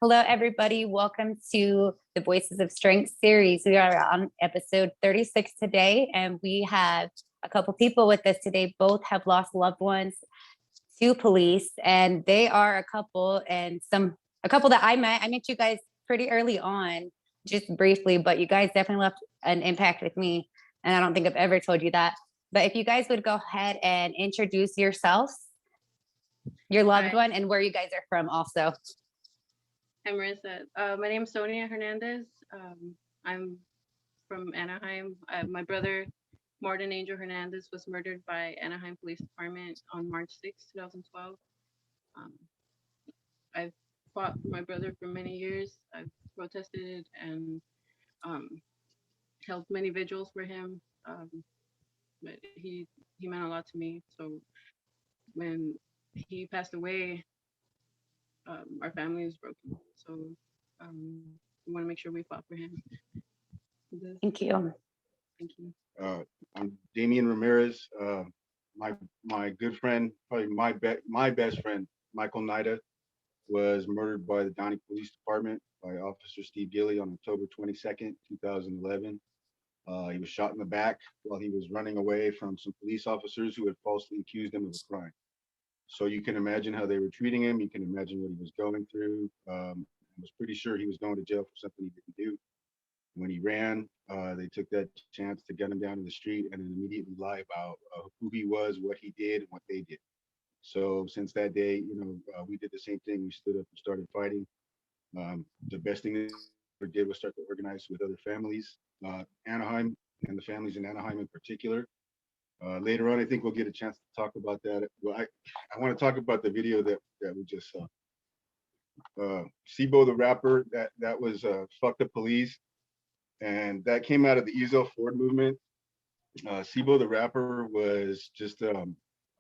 Hello, everybody. Welcome to the Voices of Strength series. We are on episode 36 today, and we have a couple people with us today. Both have lost loved ones to police, and they are a couple that I met. I met you guys pretty early on, just briefly, but you guys definitely left an impact with me, and I don't think I've ever told you that. But if you guys would go ahead and introduce yourselves, your loved one, and where you guys are from also. Hi, Marissa. My name is Sonia Hernandez. I'm from Anaheim. My brother, Martin Angel Hernandez, was murdered by Anaheim Police Department on March 6, 2012. I've fought for my brother for many years. I've protested and um, held many vigils for him. But he meant a lot to me. So when he passed away, our family is broken. So we want to make sure we fought for him. Thank you. Thank you. I'm Damion Ramirez. My good friend, probably my best friend, Michael Nida, was murdered by the Downey Police Department by Officer Steve Gilley on October 22nd, 2011. He was shot in the back while he was running away from some police officers who had falsely accused him of a crime. So you can imagine how they were treating him. You can imagine what he was going through. I was pretty sure he was going to jail for something he didn't do. When he ran, they took that chance to get him down to the street and then immediately lie about who he was, what he did, and what they did. So since that day, we did the same thing. We stood up and started fighting. The best thing that we did was start to organize with other families, Anaheim and the families in Anaheim in particular. Later on, I think we'll get a chance to talk about that. Well, I want to talk about the video that we just saw. Sibo the rapper, that was Fuck the Police. And that came out of the Ezel Ford movement. Sibo the rapper was just a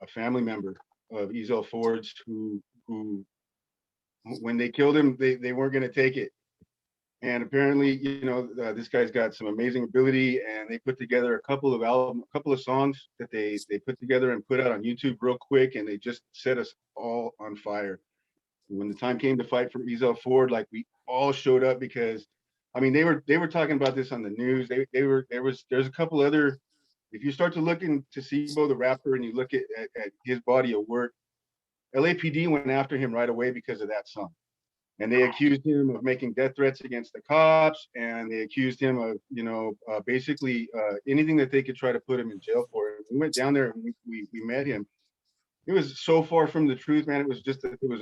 family member of Ezel Ford's who when they killed him, they weren't going to take it. And apparently, this guy's got some amazing ability, and they put together a couple of songs that they put together and put out on YouTube real quick, and they just set us all on fire. When the time came to fight for Ezel Ford, like we all showed up because, I mean, they were talking about this on the news. There's a couple other. If you start to look into Sibo the rapper and you look at his body of work, LAPD went after him right away because of that song. And they accused him of making death threats against the cops, and they accused him of, basically anything that they could try to put him in jail for. We went down there and we met him. It was so far from the truth, man. It was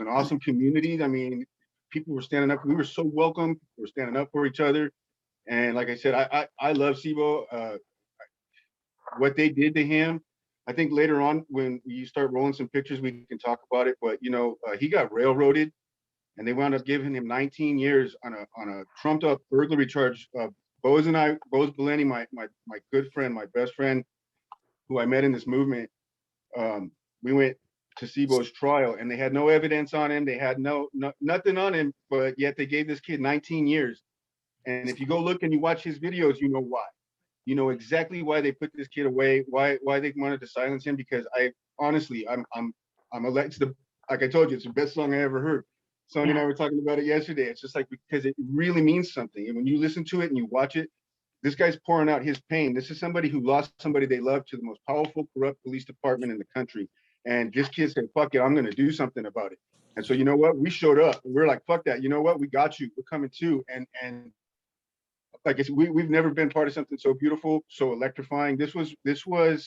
an awesome community. I mean, people were standing up. We were so welcome. We were standing up for each other. And like I said, I love Sibo. What they did to him, I think later on when you start rolling some pictures, we can talk about it. But he got railroaded. And they wound up giving him 19 years on a trumped up burglary charge. Boz Beleni, my good friend, my best friend, who I met in this movement, we went to Sibo's trial, and they had no evidence on him. They had nothing on him, but yet they gave this kid 19 years. And if you go look and you watch his videos, you know why. You know exactly why they put this kid away, why they wanted to silence him. Because like I told you, it's the best song I ever heard. Sonia and I were talking about it yesterday. It's just like, because it really means something. And when you listen to it and you watch it, this guy's pouring out his pain. This is somebody who lost somebody they loved to the most powerful, corrupt police department in the country. And this kid said, fuck it, I'm going to do something about it. And so, you know what? We showed up. We're like, fuck that. You know what? We got you. We're coming too. And like I said, we've never been part of something so beautiful, so electrifying. This was before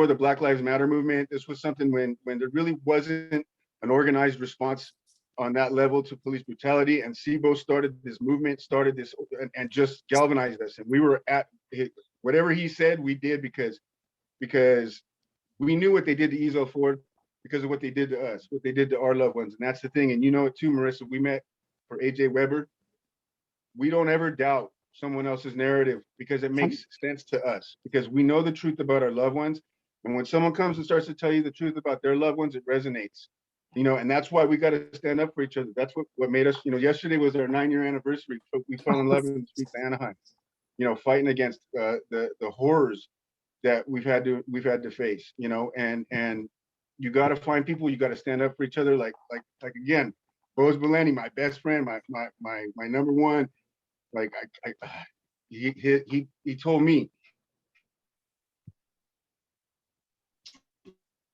the Black Lives Matter movement. This was something when there really wasn't an organized response on that level to police brutality, and Sibo started this movement, and just galvanized us. And we were at whatever he said, we did because we knew what they did to Ezel Ford because of what they did to us, what they did to our loved ones. And that's the thing. And you know it too, Marissa. We met for AJ Weber. We don't ever doubt someone else's narrative because it makes sense to us, because we know the truth about our loved ones. And when someone comes and starts to tell you the truth about their loved ones, it resonates. And that's why we got to stand up for each other. That's what made us, yesterday was our 9-year anniversary. We fell in love in the streets of Anaheim, fighting against the horrors that we've had to face, and you got to find people, you got to stand up for each other. Like again, Boaz Valenti, my best friend, my number one. Like he told me,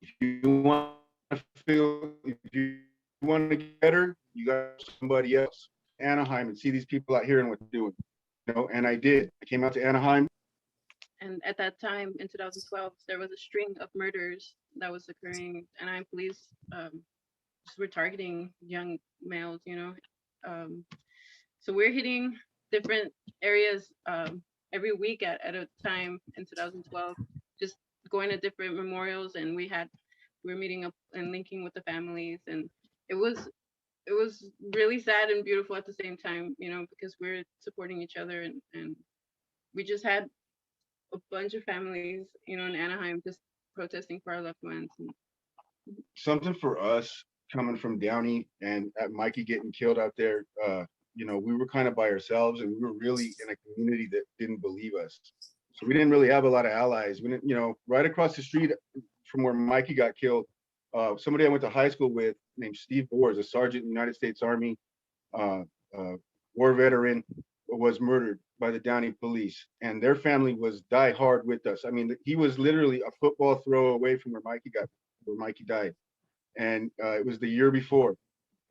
if you want to feel, if you want to get better, you got somebody else. Anaheim and see these people out here and what they're doing, you know. And I did. I came out to Anaheim. And at that time, in 2012, there was a string of murders that was occurring. Anaheim police just were targeting young males, you know. So we're hitting different areas every week at a time in 2012, just going to different memorials, and we were meeting up and linking with the families, and it was really sad and beautiful at the same time, you know, because we're supporting each other, and we just had a bunch of families, you know, in Anaheim just protesting for our loved ones. And Something for us coming from Downey and at Mikey getting killed out there, you know, we were kind of by ourselves, and we were really in a community that didn't believe us. So we didn't really have a lot of allies. We didn't, you know, right across the street from where Mikey got killed, somebody I went to high school with named Steve Boers, a sergeant in the United States Army, war veteran, was murdered by the Downey police, and their family was die hard with us. I mean, he was literally a football throw away from where Mikey died, and it was the year before.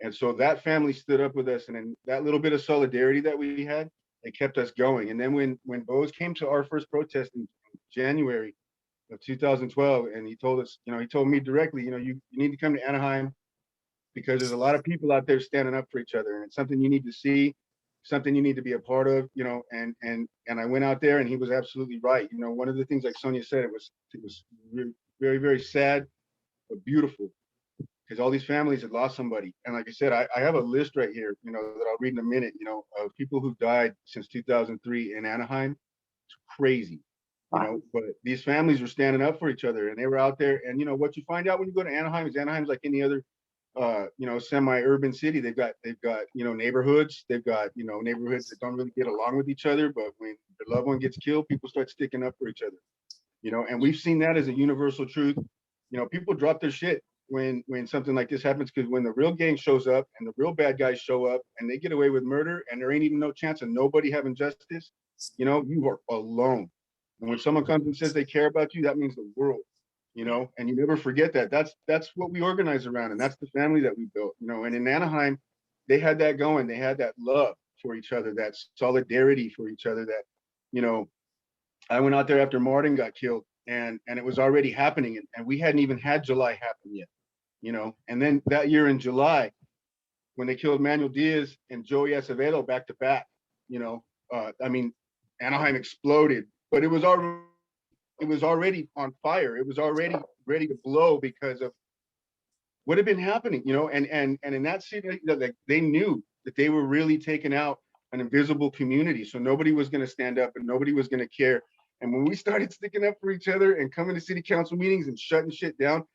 And so that family stood up with us, and then that little bit of solidarity that we had, it kept us going. And then when Boaz came to our first protest in January of 2012, and he told us, you know, he told me directly, you know, you need to come to Anaheim because there's a lot of people out there standing up for each other, and it's something you need to see, something you need to be a part of, you know. And I went out there, and he was absolutely right. You know, one of the things, like Sonia said, it was very, very sad, but beautiful, because all these families had lost somebody. And like I said, I have a list right here, you know, that I'll read in a minute, you know, of people who died since 2003 in Anaheim. It's crazy, you know, but these families were standing up for each other, and they were out there. And, you know, what you find out when you go to Anaheim is Anaheim's like any other, you know, semi-urban city. They've got, you know, neighborhoods. They've got, you know, neighborhoods that don't really get along with each other. But when their loved one gets killed, people start sticking up for each other, you know. And we've seen that as a universal truth. You know, people drop their shit when something like this happens, because when the real gang shows up and the real bad guys show up and they get away with murder and there ain't even no chance of nobody having justice, you know, you are alone. And when someone comes and says they care about you, that means the world, you know. And you never forget that. That's what we organize around, and that's the family that we built, you know. And in Anaheim, they had that going. They had that love for each other, that solidarity for each other. That, you know, I went out there after Martin got killed, and it was already happening, and we hadn't even had July happen yet, you know. And then that year in July, when they killed Manuel Diaz and Joey Acevedo back to back, you know, I mean, Anaheim exploded, but it was already on fire. It was already ready to blow because of what had been happening, you know. And in that city, like, they knew that they were really taking out an invisible community, so nobody was going to stand up and nobody was going to care. And when we started sticking up for each other and coming to city council meetings and shutting shit down,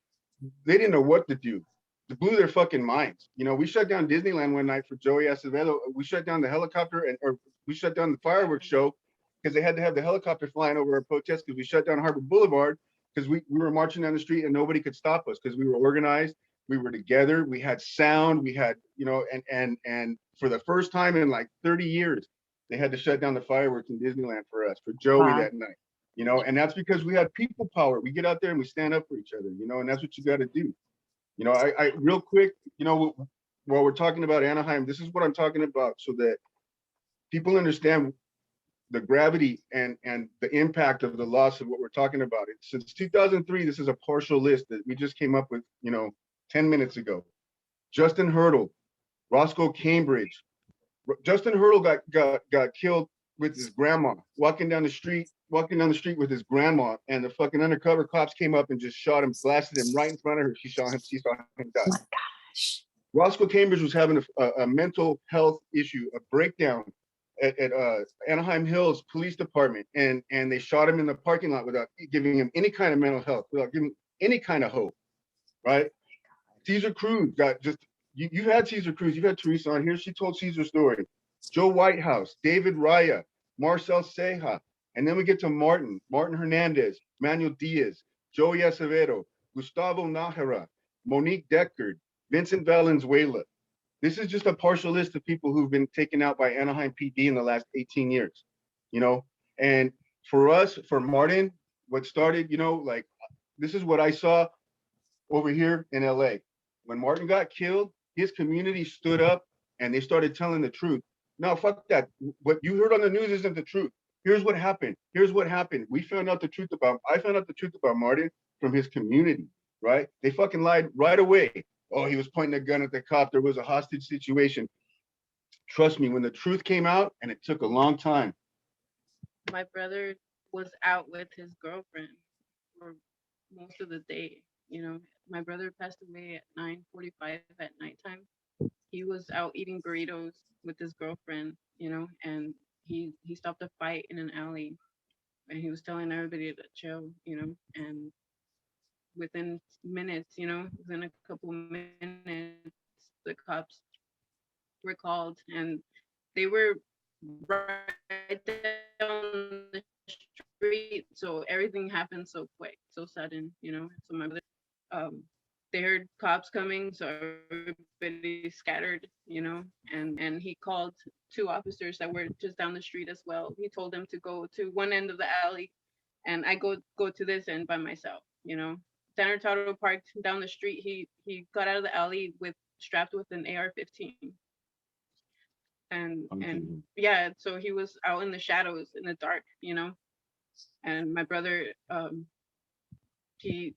they didn't know what to do. It blew their fucking minds. You know, we shut down Disneyland one night for Joey Acevedo. We shut down the helicopter, or we shut down the fireworks show because they had to have the helicopter flying over our protest, because we shut down Harbor Boulevard because we were marching down the street and nobody could stop us because we were organized. We were together. We had sound. We had, you know, and for the first time in like 30 years, they had to shut down the fireworks in Disneyland for us, for Joey that night. You know, and that's because we had people power. We get out there and we stand up for each other, you know, and that's what you got to do. You know, I real quick, you know, while we're talking about Anaheim, this is what I'm talking about, so that people understand the gravity and the impact of the loss of what we're talking about. Since 2003, this is a partial list that we just came up with, you know, 10 minutes ago. Justin Hurtado, Roscoe Cambridge. Justin Hurtado got killed with his grandma, walking down the street with his grandma, and the fucking undercover cops came up and just shot him, blasted him right in front of her. She saw him die. Oh my gosh. Roscoe Cambridge was having a mental health issue, a breakdown at Anaheim Hills Police Department, and they shot him in the parking lot without giving him any kind of mental health, without giving any kind of hope, right? Cesar Cruz got just, you've had Cesar Cruz, you've had Teresa on here, she told Cesar's story. Joe Whitehouse, David Raya, Marcel Ceja, and then we get to Martin Hernandez, Manuel Diaz, Joey Acevedo, Gustavo Nájera, Monique Deckard, Vincent Valenzuela. This is just a partial list of people who've been taken out by Anaheim PD in the last 18 years, you know? And for us, for Martin, what started, you know, like, this is what I saw over here in LA. When Martin got killed, his community stood up and they started telling the truth. No, fuck that. What you heard on the news isn't the truth. Here's what happened. Here's what happened. I found out the truth about Martin from his community, right? They fucking lied right away. Oh, he was pointing a gun at the cop. There was a hostage situation. Trust me, when the truth came out, and it took a long time. My brother was out with his girlfriend for most of the day. You know, my brother passed away at 9:45 at nighttime. He was out eating burritos with his girlfriend, you know, and he stopped a fight in an alley, and he was telling everybody to chill, you know, and within minutes, you know, within a couple of minutes, the cops were called, and they were right down the street. So everything happened so quick, so sudden, you know. So my brother, um, they heard cops coming, so everybody scattered, you know, and he called two officers that were just down the street as well. He told them to go to one end of the alley, and I go to this end by myself, you know. Dan Hurtado parked down the street. He got out of the alley with strapped with an AR-15. And yeah, so he was out in the shadows in the dark, you know. And my brother, he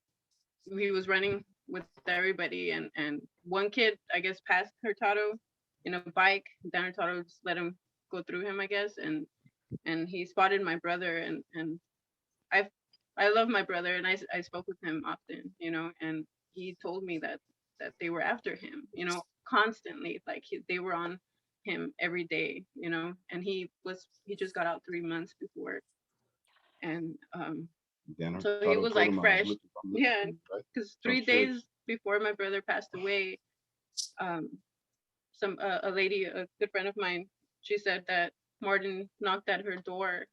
was running with everybody, and one kid, I guess, passed Hurtado in a bike. Dan Hurtado just let him go through him, I guess, and he spotted my brother, and I love my brother, and I spoke with him often, you know, and he told me that they were after him, you know, constantly, like they were on him every day, you know, and he just got out 3 months before, and so he was like fresh, yeah, because 3 days before my brother passed away, a lady, a good friend of mine, she said that Martin knocked at her door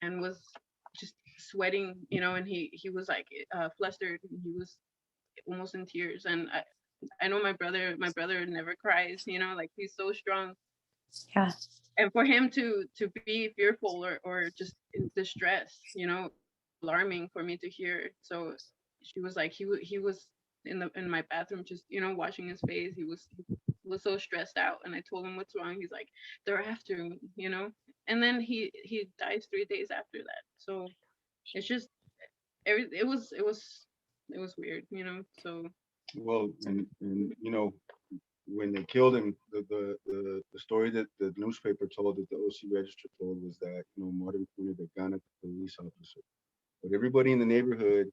and was just sweating, you know, and he was like flustered, and he was almost in tears. And I know my brother never cries, you know, like he's so strong. Yeah. And for him to be fearful or just in distress, you know, alarming for me to hear. So she was like, he was in my bathroom, just, you know, washing his face. He was so stressed out, and I told him what's wrong. He's like, they're after me, you know. And then he dies 3 days after that. So it's just it was weird, you know. So well, and you know, when they killed him, the story that the newspaper told, that the OC Register told, was that, you know, Martin pointed a gun at the police officer, but everybody in the neighborhood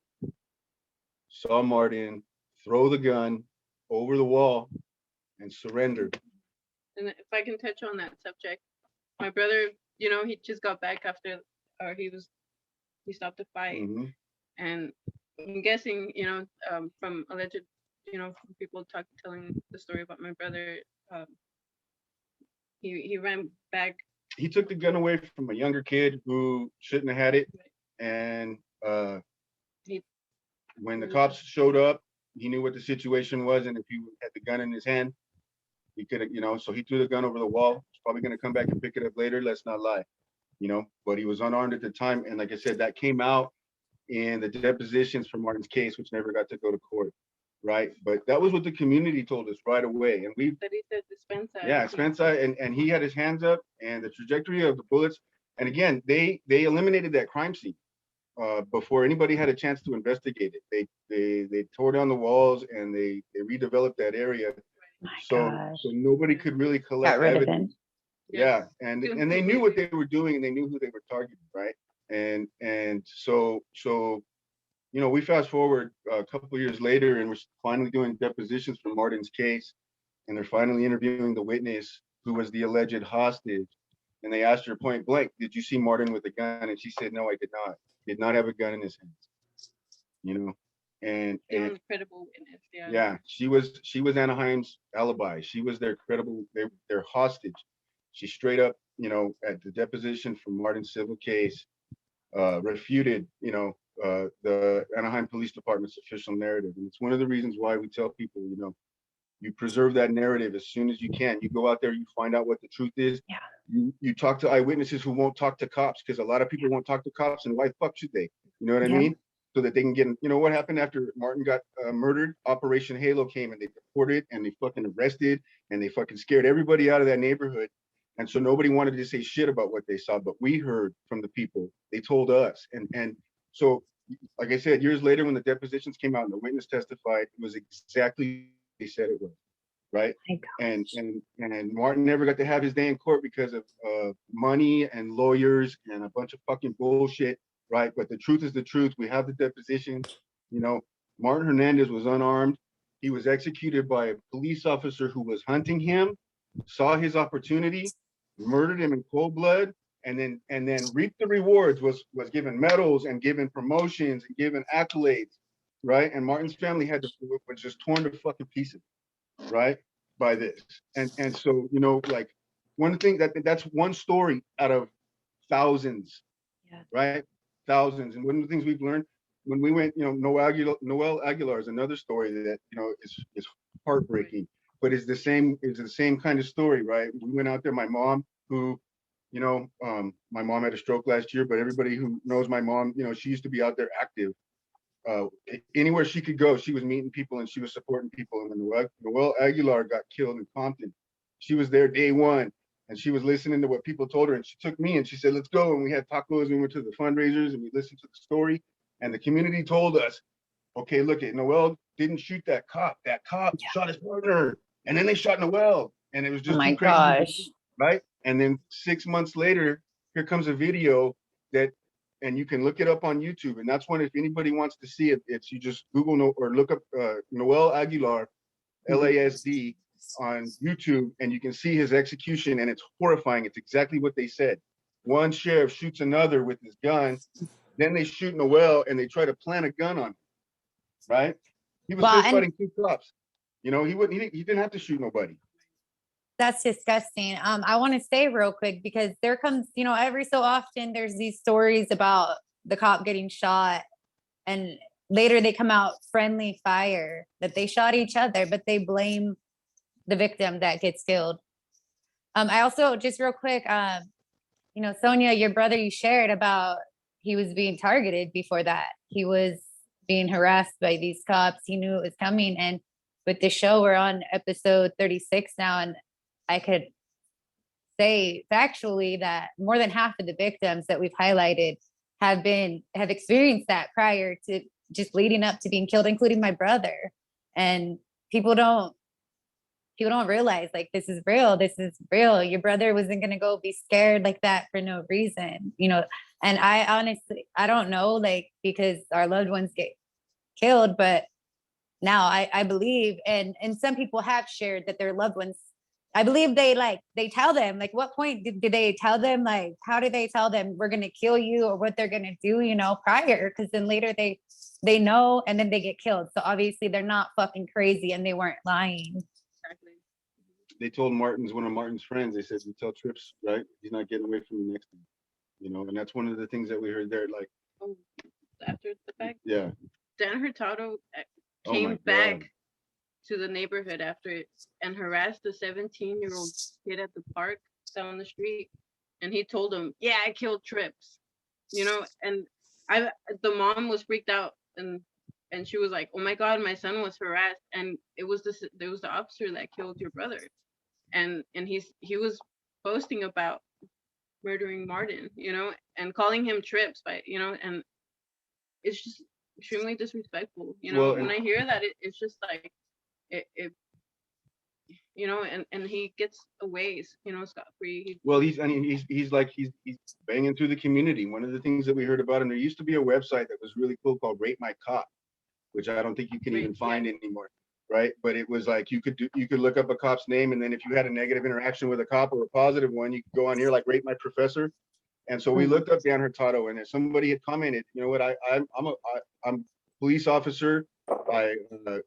saw Martin throw the gun over the wall and surrender. and if I can touch on that subject, my brother, you know, he just got back after, or he stopped the fight, Mm-hmm. and I'm guessing, you know, from alleged, you know, from people telling the story about my brother, um, he ran back. He took the gun away from a younger kid who shouldn't have had it, and He when the cops showed up, he knew what the situation was, and if he had the gun in his hand, he could have, you know, so he threw the gun over the wall. He's probably going to come back and pick it up later. Let's not lie, you know, but he was unarmed at the time. And like I said, that came out in the depositions for Martin's case, which never got to go to court, right? But that was what the community told us right away. And we, that he said dispensa. yeah, Spencer, and he had his hands up, and the trajectory of the bullets. And again, they eliminated that crime scene before anybody had a chance to investigate it. They tore down the walls, and they redeveloped that area. So nobody could really collect evidence. Yeah, and they knew what they were doing, and they knew who they were targeting, right? And so you know, we fast forward a couple of years later, and we're finally doing depositions for Martin's case, and they're finally interviewing the witness who was the alleged hostage. And they asked her point blank, "Did you see Martin with a gun?" And she said, "No, I did not. Did not have a gun in his hands." You know, and credible witness. Yeah. Yeah, she was Anaheim's alibi. She was their credible, their hostage. She straight up, you know, at the deposition for Martin's civil case, refuted, you know, the Anaheim Police Department's official narrative. And it's one of the reasons why we tell people, you know, You preserve that narrative as soon as you can. You go out there, you find out what the truth is. Yeah. You talk to eyewitnesses who won't talk to cops, because a lot of people won't talk to cops, and why the fuck should they? You know what I mean? So that they can get, you know what happened after Martin got murdered? Operation Halo came and they deported and they fucking arrested and they fucking scared everybody out of that neighborhood. And so nobody wanted to say shit about what they saw, but we heard from the people. They told us. And so, like I said, years later, when the depositions came out and the witness testified, it was exactly what they said it was, right? And Martin never got to have his day in court because of money and lawyers and a bunch of fucking bullshit, right? But the truth is the truth. We have the deposition. You know, Martin Hernandez was unarmed. He was executed by a police officer who was hunting him, saw his opportunity, murdered him in cold blood, and then reaped the rewards, was given medals and given promotions and given accolades, right? And Martin's family was just torn to fucking pieces, right, by this. And so, you know, like, one thing that's one story out of thousands, right? Thousands. And one of the things we've learned when we went, you know, Noel Aguilar is another story that, you know, is heartbreaking, but it's the same kind of story, right? We went out there, my mom, who, you know, my mom had a stroke last year, but everybody who knows my mom, you know, she used to be out there active. Anywhere she could go, she was meeting people and she was supporting people. And when Noel Aguilar got killed in Compton, she was there day one and she was listening to what people told her. And she took me and she said, let's go. And we had tacos. We went to the fundraisers and we listened to the story. And the community told us, okay, look, Noel didn't shoot that cop. That cop shot his partner. And then they shot Noel. And it was just too crazy. Gosh. Right? And then 6 months later, here comes a video that, and you can look it up on YouTube. And that's when, if anybody wants to see it, it's, you just Google or look up Noel Aguilar, LASD, on YouTube, and you can see his execution, and it's horrifying. It's exactly what they said. One sheriff shoots another with his gun, then they shoot Noel, and they try to plant a gun on him, right? He was just fighting two cops. You know, he didn't have to shoot nobody. That's disgusting. I want to say real quick, because there comes, you know, every so often there's these stories about the cop getting shot and later they come out friendly fire, that they shot each other, but they blame the victim that gets killed. I also, just real quick, you know, Sonia, your brother, you shared about he was being targeted before that. He was being harassed by these cops. He knew it was coming. And with the show, we're on episode 36 now, and I could say factually that more than half of the victims that we've highlighted have experienced that prior to just leading up to being killed, including my brother. And people don't realize, like, this is real. This is real. Your brother wasn't going to go be scared like that for no reason, you know? And I honestly, I don't know, like, because our loved ones get killed, but now I believe, and some people have shared that their loved ones, I believe they tell them, like, what point did they tell them, like, how do they tell them we're going to kill you or what they're going to do, you know, prior? Because then later they know, and then they get killed. So obviously they're not fucking crazy and they weren't lying. Exactly. They told one of Martin's friends, they said, you tell Trips, right? He's not getting away from you next time. You know, and that's one of the things that we heard there, like, Oh, after the fact? yeah. Dan Hurtado came back to the neighborhood after it and harassed a 17-year-old kid at the park down the street. And he told him, yeah, I killed Trips, you know, and the mom was freaked out and she was like, oh my God, my son was harassed. And there was the officer that killed your brother. And he was boasting about murdering Martin, you know, and calling him Trips you know, and it's just extremely disrespectful, you know. When I hear that, it's just like, it you know, and he gets away, you know, scot-free. Well, he's banging through the community. One of the things that we heard about him, there used to be a website that was really cool called Rate My Cop, which I don't think you can even find anymore, right? But it was like, you could look up a cop's name, and then if you had a negative interaction with a cop or a positive one, you could go on here, like, Rate My Professor. And so we looked up Dan Hurtado, and if somebody had commented, you know what, I'm a police officer. I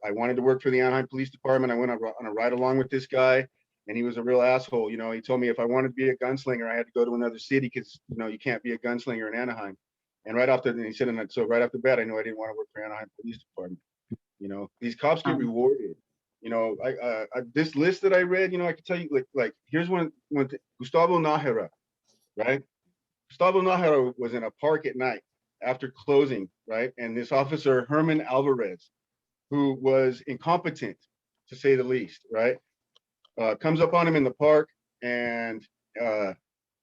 wanted to work for the Anaheim Police Department. I went on a ride along with this guy, and he was a real asshole. You know, he told me if I wanted to be a gunslinger, I had to go to another city because, you know, you can't be a gunslinger in Anaheim. And he said, so right off the bat, I knew I didn't want to work for Anaheim Police Department. You know, these cops get rewarded. You know, this list that I read, you know, I can tell you, like here's one Gustavo Nájera, right? Gustavo Nájera was in a park at night after closing, right? And this officer, Herman Alvarez, who was incompetent, to say the least, right? Comes up on him in the park and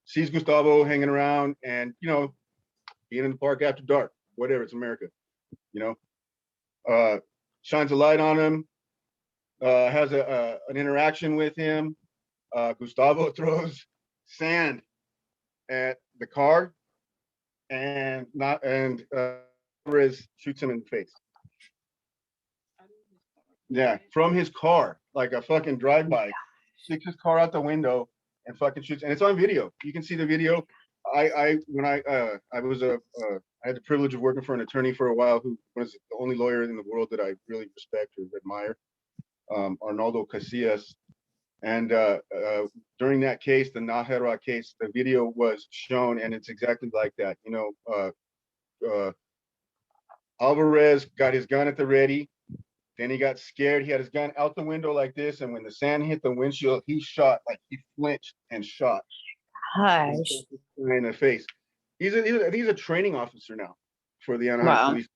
sees Gustavo hanging around and, you know, being in the park after dark, whatever, it's America, you know, shines a light on him, has an interaction with him. Gustavo throws sand at the car and Alvarez shoots him in the face. Yeah, from his car, like a fucking drive-by, sticks his car out the window and fucking shoots, and it's on video. You can see the video. I had the privilege of working for an attorney for a while who was the only lawyer in the world that I really respect or admire, Arnaldo Casillas. And during that case, the Nájera case, the video was shown, and it's exactly like that. You know, Alvarez got his gun at the ready. Then he got scared. He had his gun out the window like this, and when the sand hit the windshield, he shot, like he flinched and shot. Gosh. In the face. He's a training officer now for the Anaheim Wow. Police.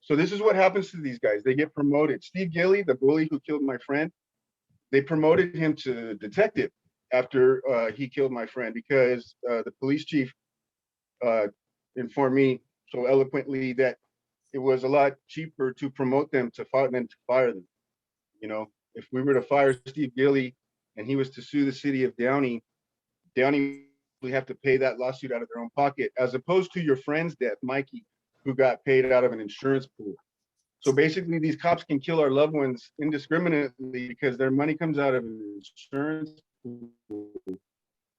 So this is what happens to these guys. They get promoted. Steve Gilly, the bully who killed my friend, they promoted him to detective after he killed my friend because the police chief informed me so eloquently that it was a lot cheaper to promote them than to fire them. You know, if we were to fire Steve Gilly and he was to sue the city of Downey would have to pay that lawsuit out of their own pocket, as opposed to your friend's death, Mikey, who got paid out of an insurance pool. So basically, these cops can kill our loved ones indiscriminately because their money comes out of an insurance pool.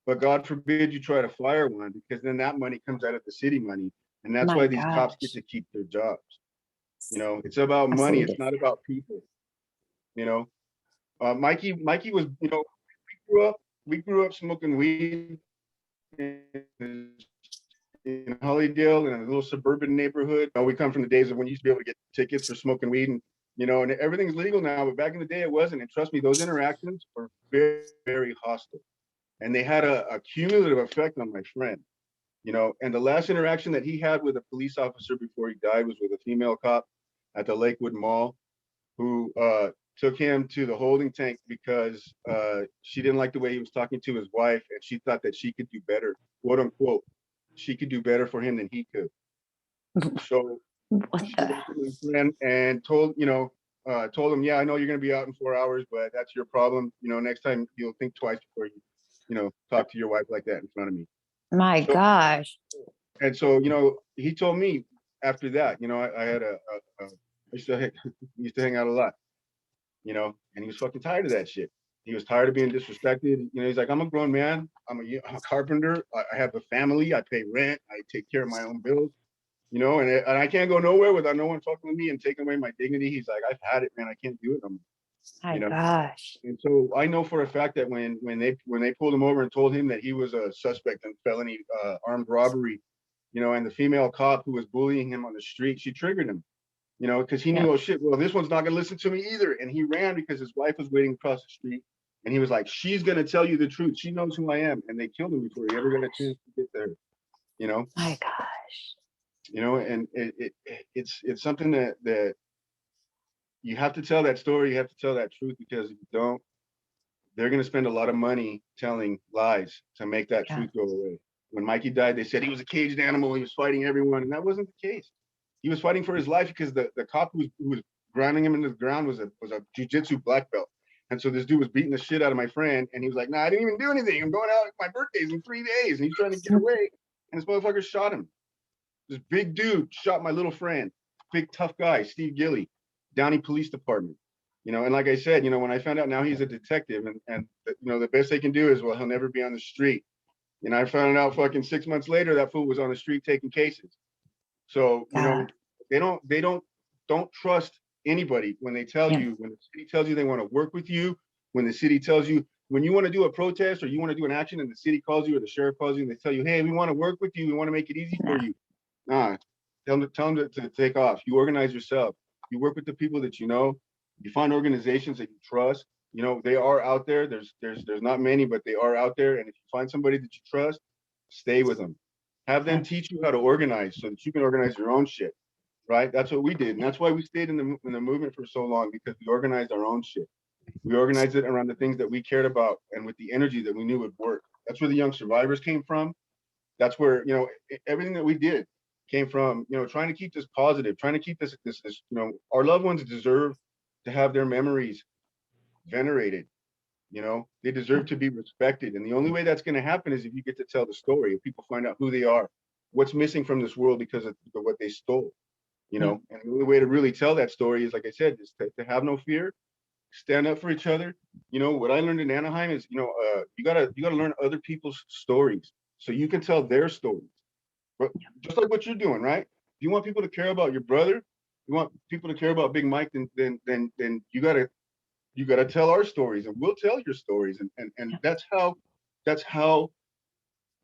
But God forbid you try to fire one, because then that money comes out of the city money. And that's why these cops get to keep their jobs. You know, it's about money. It's not about people. You know, Mikey was, you know, we grew up smoking weed in Hollydale in a little suburban neighborhood. You know, we come from the days of when you used to be able to get tickets for smoking weed, and you know, and everything's legal now, but back in the day it wasn't. And trust me, those interactions were very, very hostile, and they had a cumulative effect on my friend. You know, and the last interaction that he had with a police officer before he died was with a female cop at the Lakewood Mall, who took him to the holding tank because she didn't like the way he was talking to his wife, and she thought that she could do better, quote unquote. She could do better for him than he could. So she went to his friend and told him, yeah, I know you're going to be out in 4 hours, but that's your problem. You know, next time you'll think twice before you talk to your wife like that in front of me. My gosh. And so, you know, he told me after that, you know, I had I used to hang out a lot, you know, and he was fucking tired of that shit. He was tired of being disrespected. You know, he's like, I'm a grown man. I'm a carpenter. I have a family. I pay rent. I take care of my own bills, you know, and I can't go nowhere without no one fucking with me and taking away my dignity. He's like, I've had it, man. I can't do it no more. My gosh. And so I know for a fact that when they pulled him over and told him that he was a suspect in felony armed robbery, you know, and the female cop who was bullying him on the street, she triggered him, you know, because he knew, oh shit, well, this one's not gonna listen to me either. And he ran because his wife was waiting across the street, and he was like, she's gonna tell you the truth. She knows who I am. And they killed him before he ever got a chance to get there, you know. My gosh. You know, and it's something that you have to tell that story. You have to tell that truth, because if you don't, they're going to spend a lot of money telling lies to make that truth go away. When Mikey died, they said he was a caged animal. He was fighting everyone. And that wasn't the case. He was fighting for his life because the cop who was grinding him into the ground was a jiu-jitsu black belt. And so this dude was beating the shit out of my friend. And he was like, nah, I didn't even do anything. I'm going out. My birthday's in 3 days. And he's trying to get away. And this motherfucker shot him. This big dude shot my little friend. Big tough guy, Steve Gilly. Downey Police Department, you know, and like I said, you know, when I found out now he's a detective, and you know, the best they can do is, well, he'll never be on the street. And I found out fucking 6 months later that fool was on the street taking cases. So, you know, they don't trust anybody when they tell you, when the city tells you they want to work with you, when the city tells you, when you want to do a protest or you want to do an action and the city calls you or the sheriff calls you and they tell you, hey, we want to work with you, we want to make it easy for you. Nah, tell them to take off. You organize yourself. You work with the people that you know, You find organizations that you trust. You know, they are out there. There's not many, but they are out there. And if you find somebody that you trust, stay with them. Have them teach you how to organize so that you can organize your own shit. Right? That's what we did, and that's why we stayed in the movement for so long, because we organized our own shit. We organized it around the things that we cared about and with the energy that we knew would work. That's where the young survivors came from. That's where, you know, everything that we did came from, you know, trying to keep this positive, trying to keep this, you know, our loved ones deserve to have their memories venerated. You know, they deserve to be respected. And the only way that's going to happen is if you get to tell the story, if people find out who they are, what's missing from this world because of what they stole, you know. And the only way to really tell that story is, like I said, is to have no fear, stand up for each other. You know, what I learned in Anaheim is, you know, you gotta learn other people's stories so you can tell their stories. But just like what you're doing, right? If you want people to care about your brother, you want people to care about Big Mike, then you gotta tell our stories, and we'll tell your stories. And that's how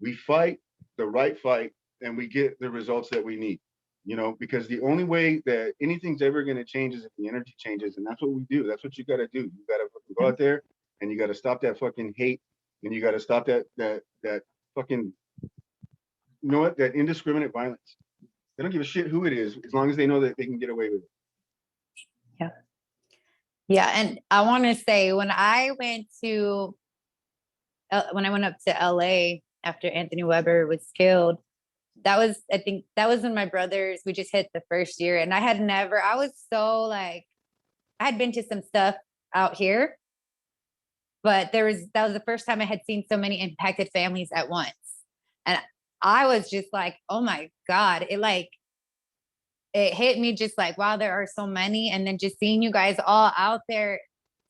we fight the right fight, and we get the results that we need. You know, because the only way that anything's ever going to change is if the energy changes, and that's what we do. That's what you got to do. You got to go out there, and you got to stop that fucking hate, and you got to stop that fucking, you know what, that indiscriminate violence. They don't give a shit who it is, as long as they know that they can get away with it. Yeah. Yeah, and I want to say when I went up to LA after Anthony Weber was killed, I think that was when my brothers, we just hit the first year, and I was so like, I had been to some stuff out here, but that was the first time I had seen so many impacted families at once. And I was just like, oh my God, it hit me just like, wow, there are so many. And then just seeing you guys all out there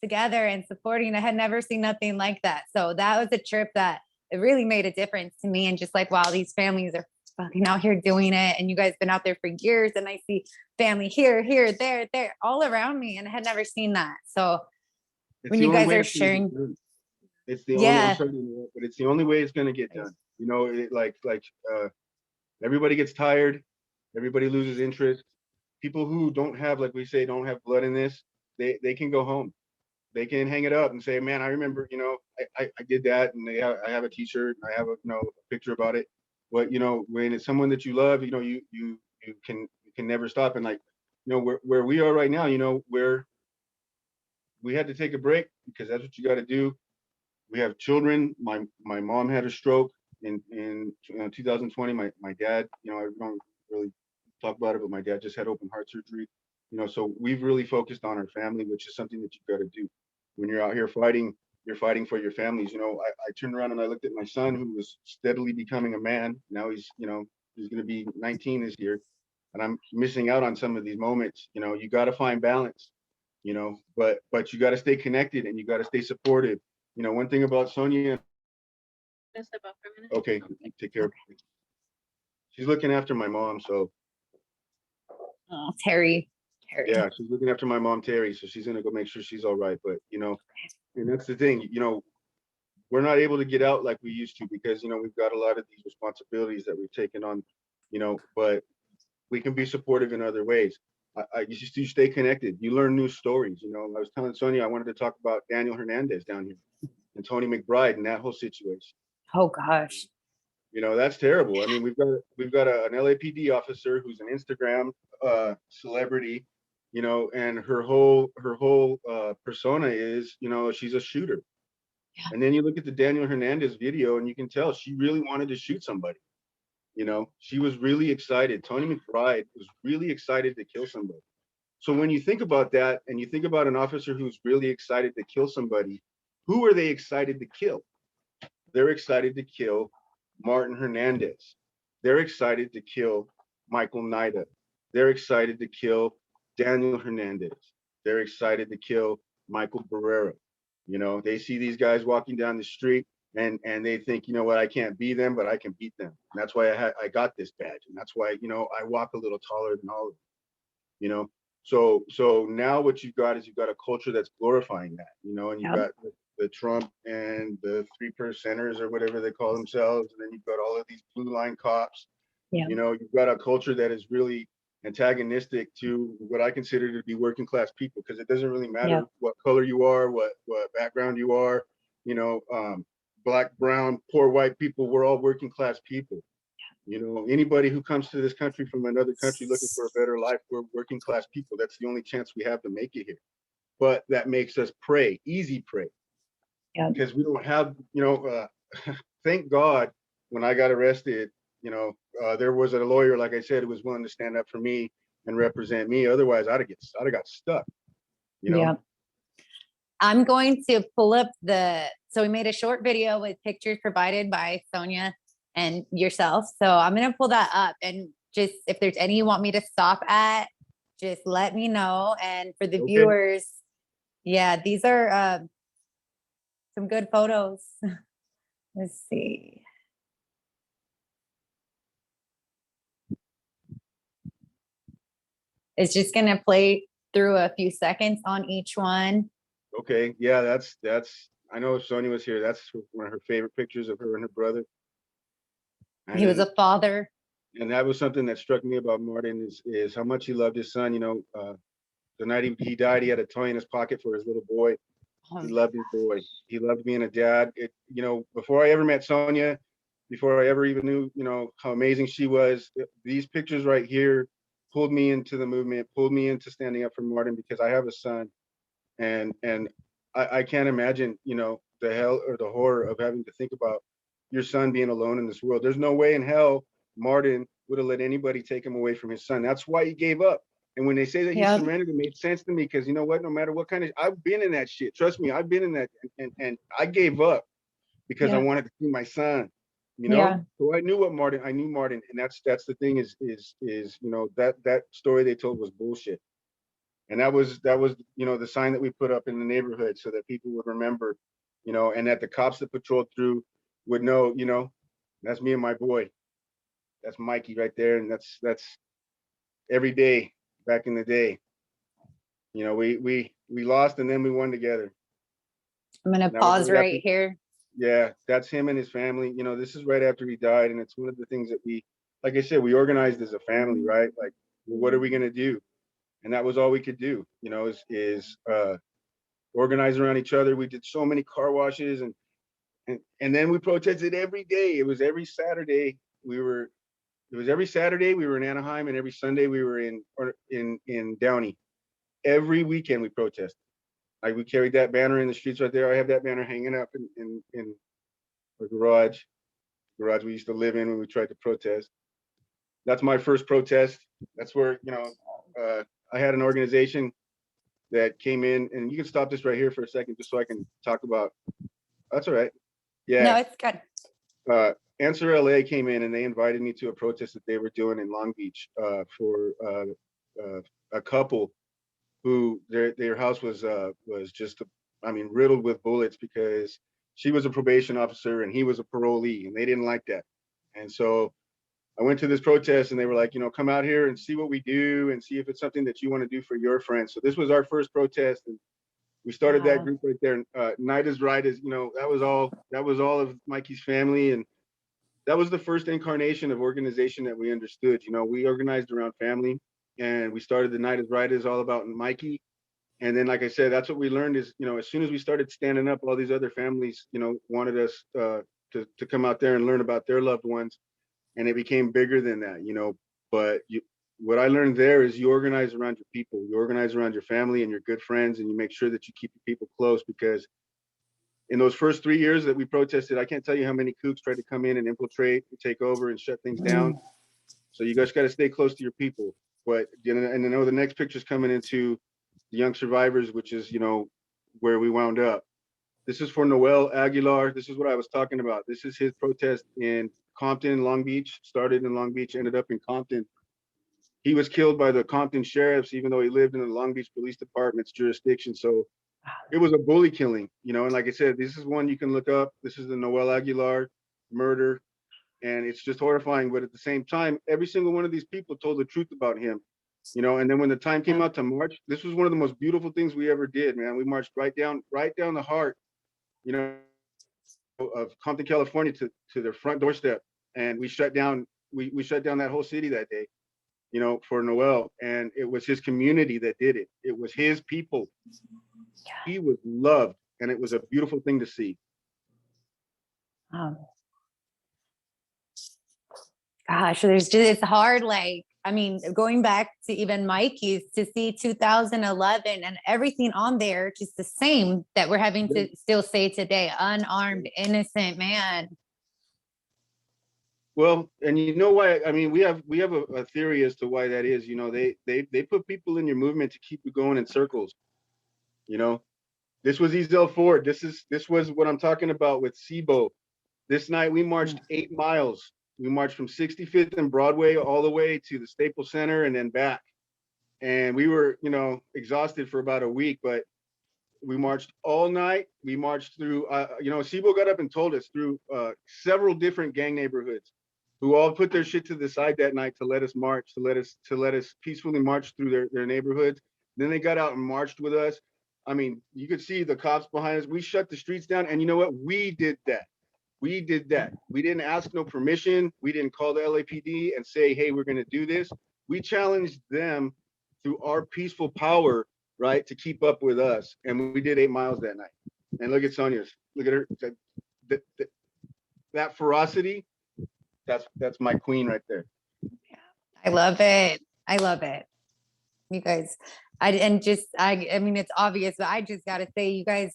together and supporting, I had never seen nothing like that. So that was a trip that it really made a difference to me. And just like, wow, these families are fucking out here doing it. And you guys been out there for years. And I see family here, there, all around me. And I had never seen that. So when you guys are sharing, it's the only, I'm sorry to interrupt, but it's the only way it's going to get done. You know, everybody gets tired. Everybody loses interest. People who don't have, like we say, don't have blood in this, they can go home. They can hang it up and say, man, I remember, you know, I did that, and I have a t-shirt, I have a picture about it. But, you know, when it's someone that you love, you know, you can never stop. And like, you know, where we are right now, you know, we had to take a break because that's what you got to do. We have children. My mom had a stroke in 2020. My dad, you know, I don't really talk about it, but my dad just had open heart surgery. You know, so we've really focused on our family, which is something that you've got to do. When you're out here fighting, you're fighting for your families. You know, I turned around and I looked at my son, who was steadily becoming a man. Now he's going to be 19 this year, and I'm missing out on some of these moments. You know, you got to find balance, you know, but you got to stay connected, and you got to stay supportive. You know, one thing about Sonia. Just about for a minute. Okay, take care. She's looking after my mom, so. Oh, Terry. Yeah, she's looking after my mom, Terry, so she's gonna go make sure she's all right. But, you know, and that's the thing, you know, we're not able to get out like we used to because, you know, we've got a lot of these responsibilities that we've taken on, you know, but we can be supportive in other ways. You stay connected. You learn new stories. You know, I was telling Sonia I wanted to talk about Daniel Hernandez down here and Tony McBride and that whole situation. Oh gosh. You know, that's terrible. I mean, we've got an LAPD officer who's an Instagram celebrity, you know, and her whole persona is, you know, she's a shooter. Yeah. And then you look at the Daniel Hernandez video and you can tell she really wanted to shoot somebody. You know, she was really excited. Tony McBride was really excited to kill somebody. So when you think about that and you think about an officer who's really excited to kill somebody, who are they excited to kill? They're excited to kill Martin Hernandez. They're excited to kill Michael Nida. They're excited to kill Daniel Hernandez. They're excited to kill Michael Barrera. You know, they see these guys walking down the street and they think, you know what, I can't be them, but I can beat them. And that's why I got this badge. And that's why, you know, I walk a little taller than all of them, you know. So now what you've got is you've got a culture that's glorifying that, you know, and you've got the Trump and the 3%ers or whatever they call themselves. And then you've got all of these blue line cops. Yeah. You know, you've got a culture that is really antagonistic to what I consider to be working class people, because it doesn't really matter Yeah. what color you are, what background you are, you know, black, brown, poor, white people, we're all working class people. You know, anybody who comes to this country from another country looking for a better life, we're working class people. That's the only chance we have to make it here. But that makes us prey, easy prey, Yeah. because we don't have, you know, thank God when I got arrested, you know, there was a lawyer, like I said, who was willing to stand up for me and represent me. Otherwise, I'd have got stuck, you know? Yeah. I'm going to pull up so we made a short video with pictures provided by Sonia and yourself. So I'm going to pull that up, and just if there's any you want me to stop at, just let me know. And for the Okay. viewers, yeah, these are some good photos. Let's see. It's just going to play through a few seconds on each one. Okay. Yeah, that's, I know if Sonia was here, that's one of her favorite pictures of her and her brother. He was a father. And that was something that struck me about Martin is how much he loved his son. You know, the night he died, he had a toy in his pocket for his little boy. He loved his boy. He loved being a dad. You know, before I ever met Sonia, before I ever even knew, you know, how amazing she was, these pictures right here pulled me into the movement, pulled me into standing up for Martin, because I have a son, and I can't imagine, you know, the hell or the horror of having to think about your son being alone in this world. There's no way in hell Martin would have let anybody take him away from his son. That's why he gave up. And when they say that he surrendered, it made sense to me, because you know what? No matter what kind of, I've been in that shit. Trust me, I've been in that, and I gave up because I wanted to see my son. You know, so I knew Martin, and that's the thing is you know, that story they told was bullshit. And that was, you know, the sign that we put up in the neighborhood so that people would remember, you know, and that the cops that patrolled through would know, you know, that's me and my boy. That's Mikey right there. And that's every day back in the day. You know, we lost and then we won together. I'm going to pause right here. Yeah, that's him and his family. You know, this is right after he died. And it's one of the things that we, like I said, we organized as a family, right? Like, well, what are we going to do? And that was all we could do, you know, is organize around each other. We did so many car washes, and then we protested every day. It was every Saturday we were in Anaheim, and every Sunday we were in Downey. Every weekend we protested. Like, we carried that banner in the streets right there. I have that banner hanging up in our garage we used to live in when we tried to protest. That's my first protest. That's where, you know, I had an organization that came in, and you can stop this right here for a second just so I can talk about. That's all right. Yeah. No, it's good. Answer LA came in and they invited me to a protest that they were doing in Long Beach for a couple who their house was just, I mean, riddled with bullets, because she was a probation officer and he was a parolee, and they didn't like that. And so I went to this protest, and they were like, you know, come out here and see what we do and see if it's something that you want to do for your friends. So this was our first protest, and we started that group right there. Night is Right is, you know, that was all of Mikey's family, and that was the first incarnation of organization that we understood. You know, we organized around family, and we started the Night is Right is all about Mikey. And then, like I said, that's what we learned is, you know, as soon as we started standing up, all these other families, you know, wanted us to come out there and learn about their loved ones. And it became bigger than that, you know. But what I learned there is you organize around your people, you organize around your family and your good friends, and you make sure that you keep your people close, because in those first 3 years that we protested, I can't tell you how many kooks tried to come in and infiltrate and take over and shut things down. So you guys got to stay close to your people. But, you know, and I know the next picture's coming into the young survivors, which is, you know, where we wound up. This is for Noel Aguilar. This is what I was talking about. This is his protest in Compton, Long Beach. Started in Long Beach, ended up in Compton. He was killed by the Compton sheriffs, even though he lived in the Long Beach Police Department's jurisdiction. So it was a bully killing, you know. And like I said, this is one you can look up. This is the Noel Aguilar murder. And it's just horrifying. But at the same time, every single one of these people told the truth about him, you know. And then when the time came out to march, this was one of the most beautiful things we ever did, man. We marched right down the heart, you know, of Compton, California, to their front doorstep, and we shut down that whole city that day. you know, for Noel. And it was his community that did it. It was his people. He was loved, and it was a beautiful thing to see. Gosh, there's just, it's hard. Like, I mean, going back to even Mikey's, to see 2011 and everything on there, just the same that we're having to still say today, unarmed, innocent man. Well, and you know why? I mean, we have a theory as to why that is. You know, they put people in your movement to keep you going in circles. You know, this was Ezel Ford. This was what I'm talking about with SIBO. This night we marched 8 miles. We marched from 65th and Broadway all the way to the Staples Center and then back. And we were, you know, exhausted for about a week, but we marched all night. We marched through, you know, SIBO got up and told us through several different gang neighborhoods who all put their shit to the side that night to let us march, to let us peacefully march through their neighborhoods. Then they got out and marched with us. I mean, you could see the cops behind us. We shut the streets down, and you know what? We did that. We did that. We didn't ask no permission. We didn't call the LAPD and say, hey, we're going to do this. We challenged them through our peaceful power, right, to keep up with us. And we did 8 miles that night. And look at Sonia's. Look at her. That ferocity, that's my queen right there. I love it. I love it. You guys, I mean, it's obvious, but I just got to say, you guys,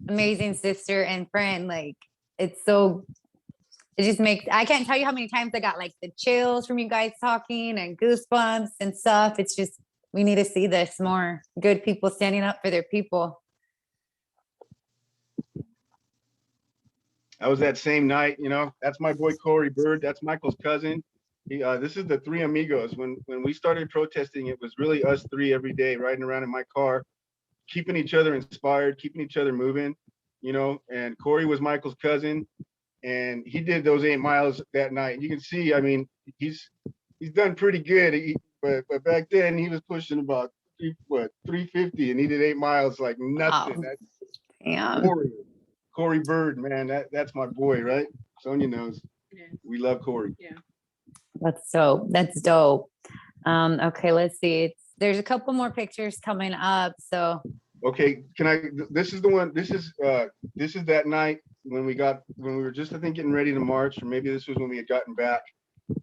amazing sister and friend. Like, it just makes, I can't tell you how many times I got like the chills from you guys talking and goosebumps and stuff. It's just, we need to see this more. Good people standing up for their people. That was that same night, you know. That's my boy Corey Bird. That's Michael's cousin. This is the three amigos. When we started protesting, it was really us three every day, riding around in my car, keeping each other inspired, keeping each other moving, you know. And Corey was Michael's cousin, and he did those 8 miles that night. You can see, I mean, he's done pretty good. But back then he was pushing about 350, and he did 8 miles like nothing. Wow. That's Corey Bird, man. That's my boy, right? Sonia knows. Yeah. We love Corey. Yeah. That's dope. Okay, let's see. There's a couple more pictures coming up. So okay, this is the one. This is that night when we were just, I think, getting ready to march, or maybe this was when we had gotten back.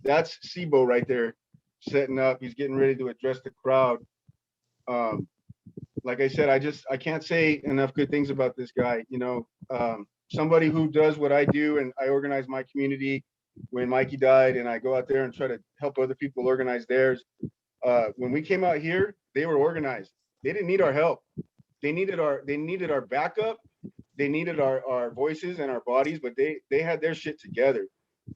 That's SIBO right there, setting up. He's getting ready to address the crowd. Like I said, I can't say enough good things about this guy. You know, somebody who does what I do, and I organize my community when Mikey died, and I go out there and try to help other people organize theirs. When we came out here, they were organized. They didn't need our help. They needed our backup. They needed our voices and our bodies, but they had their shit together.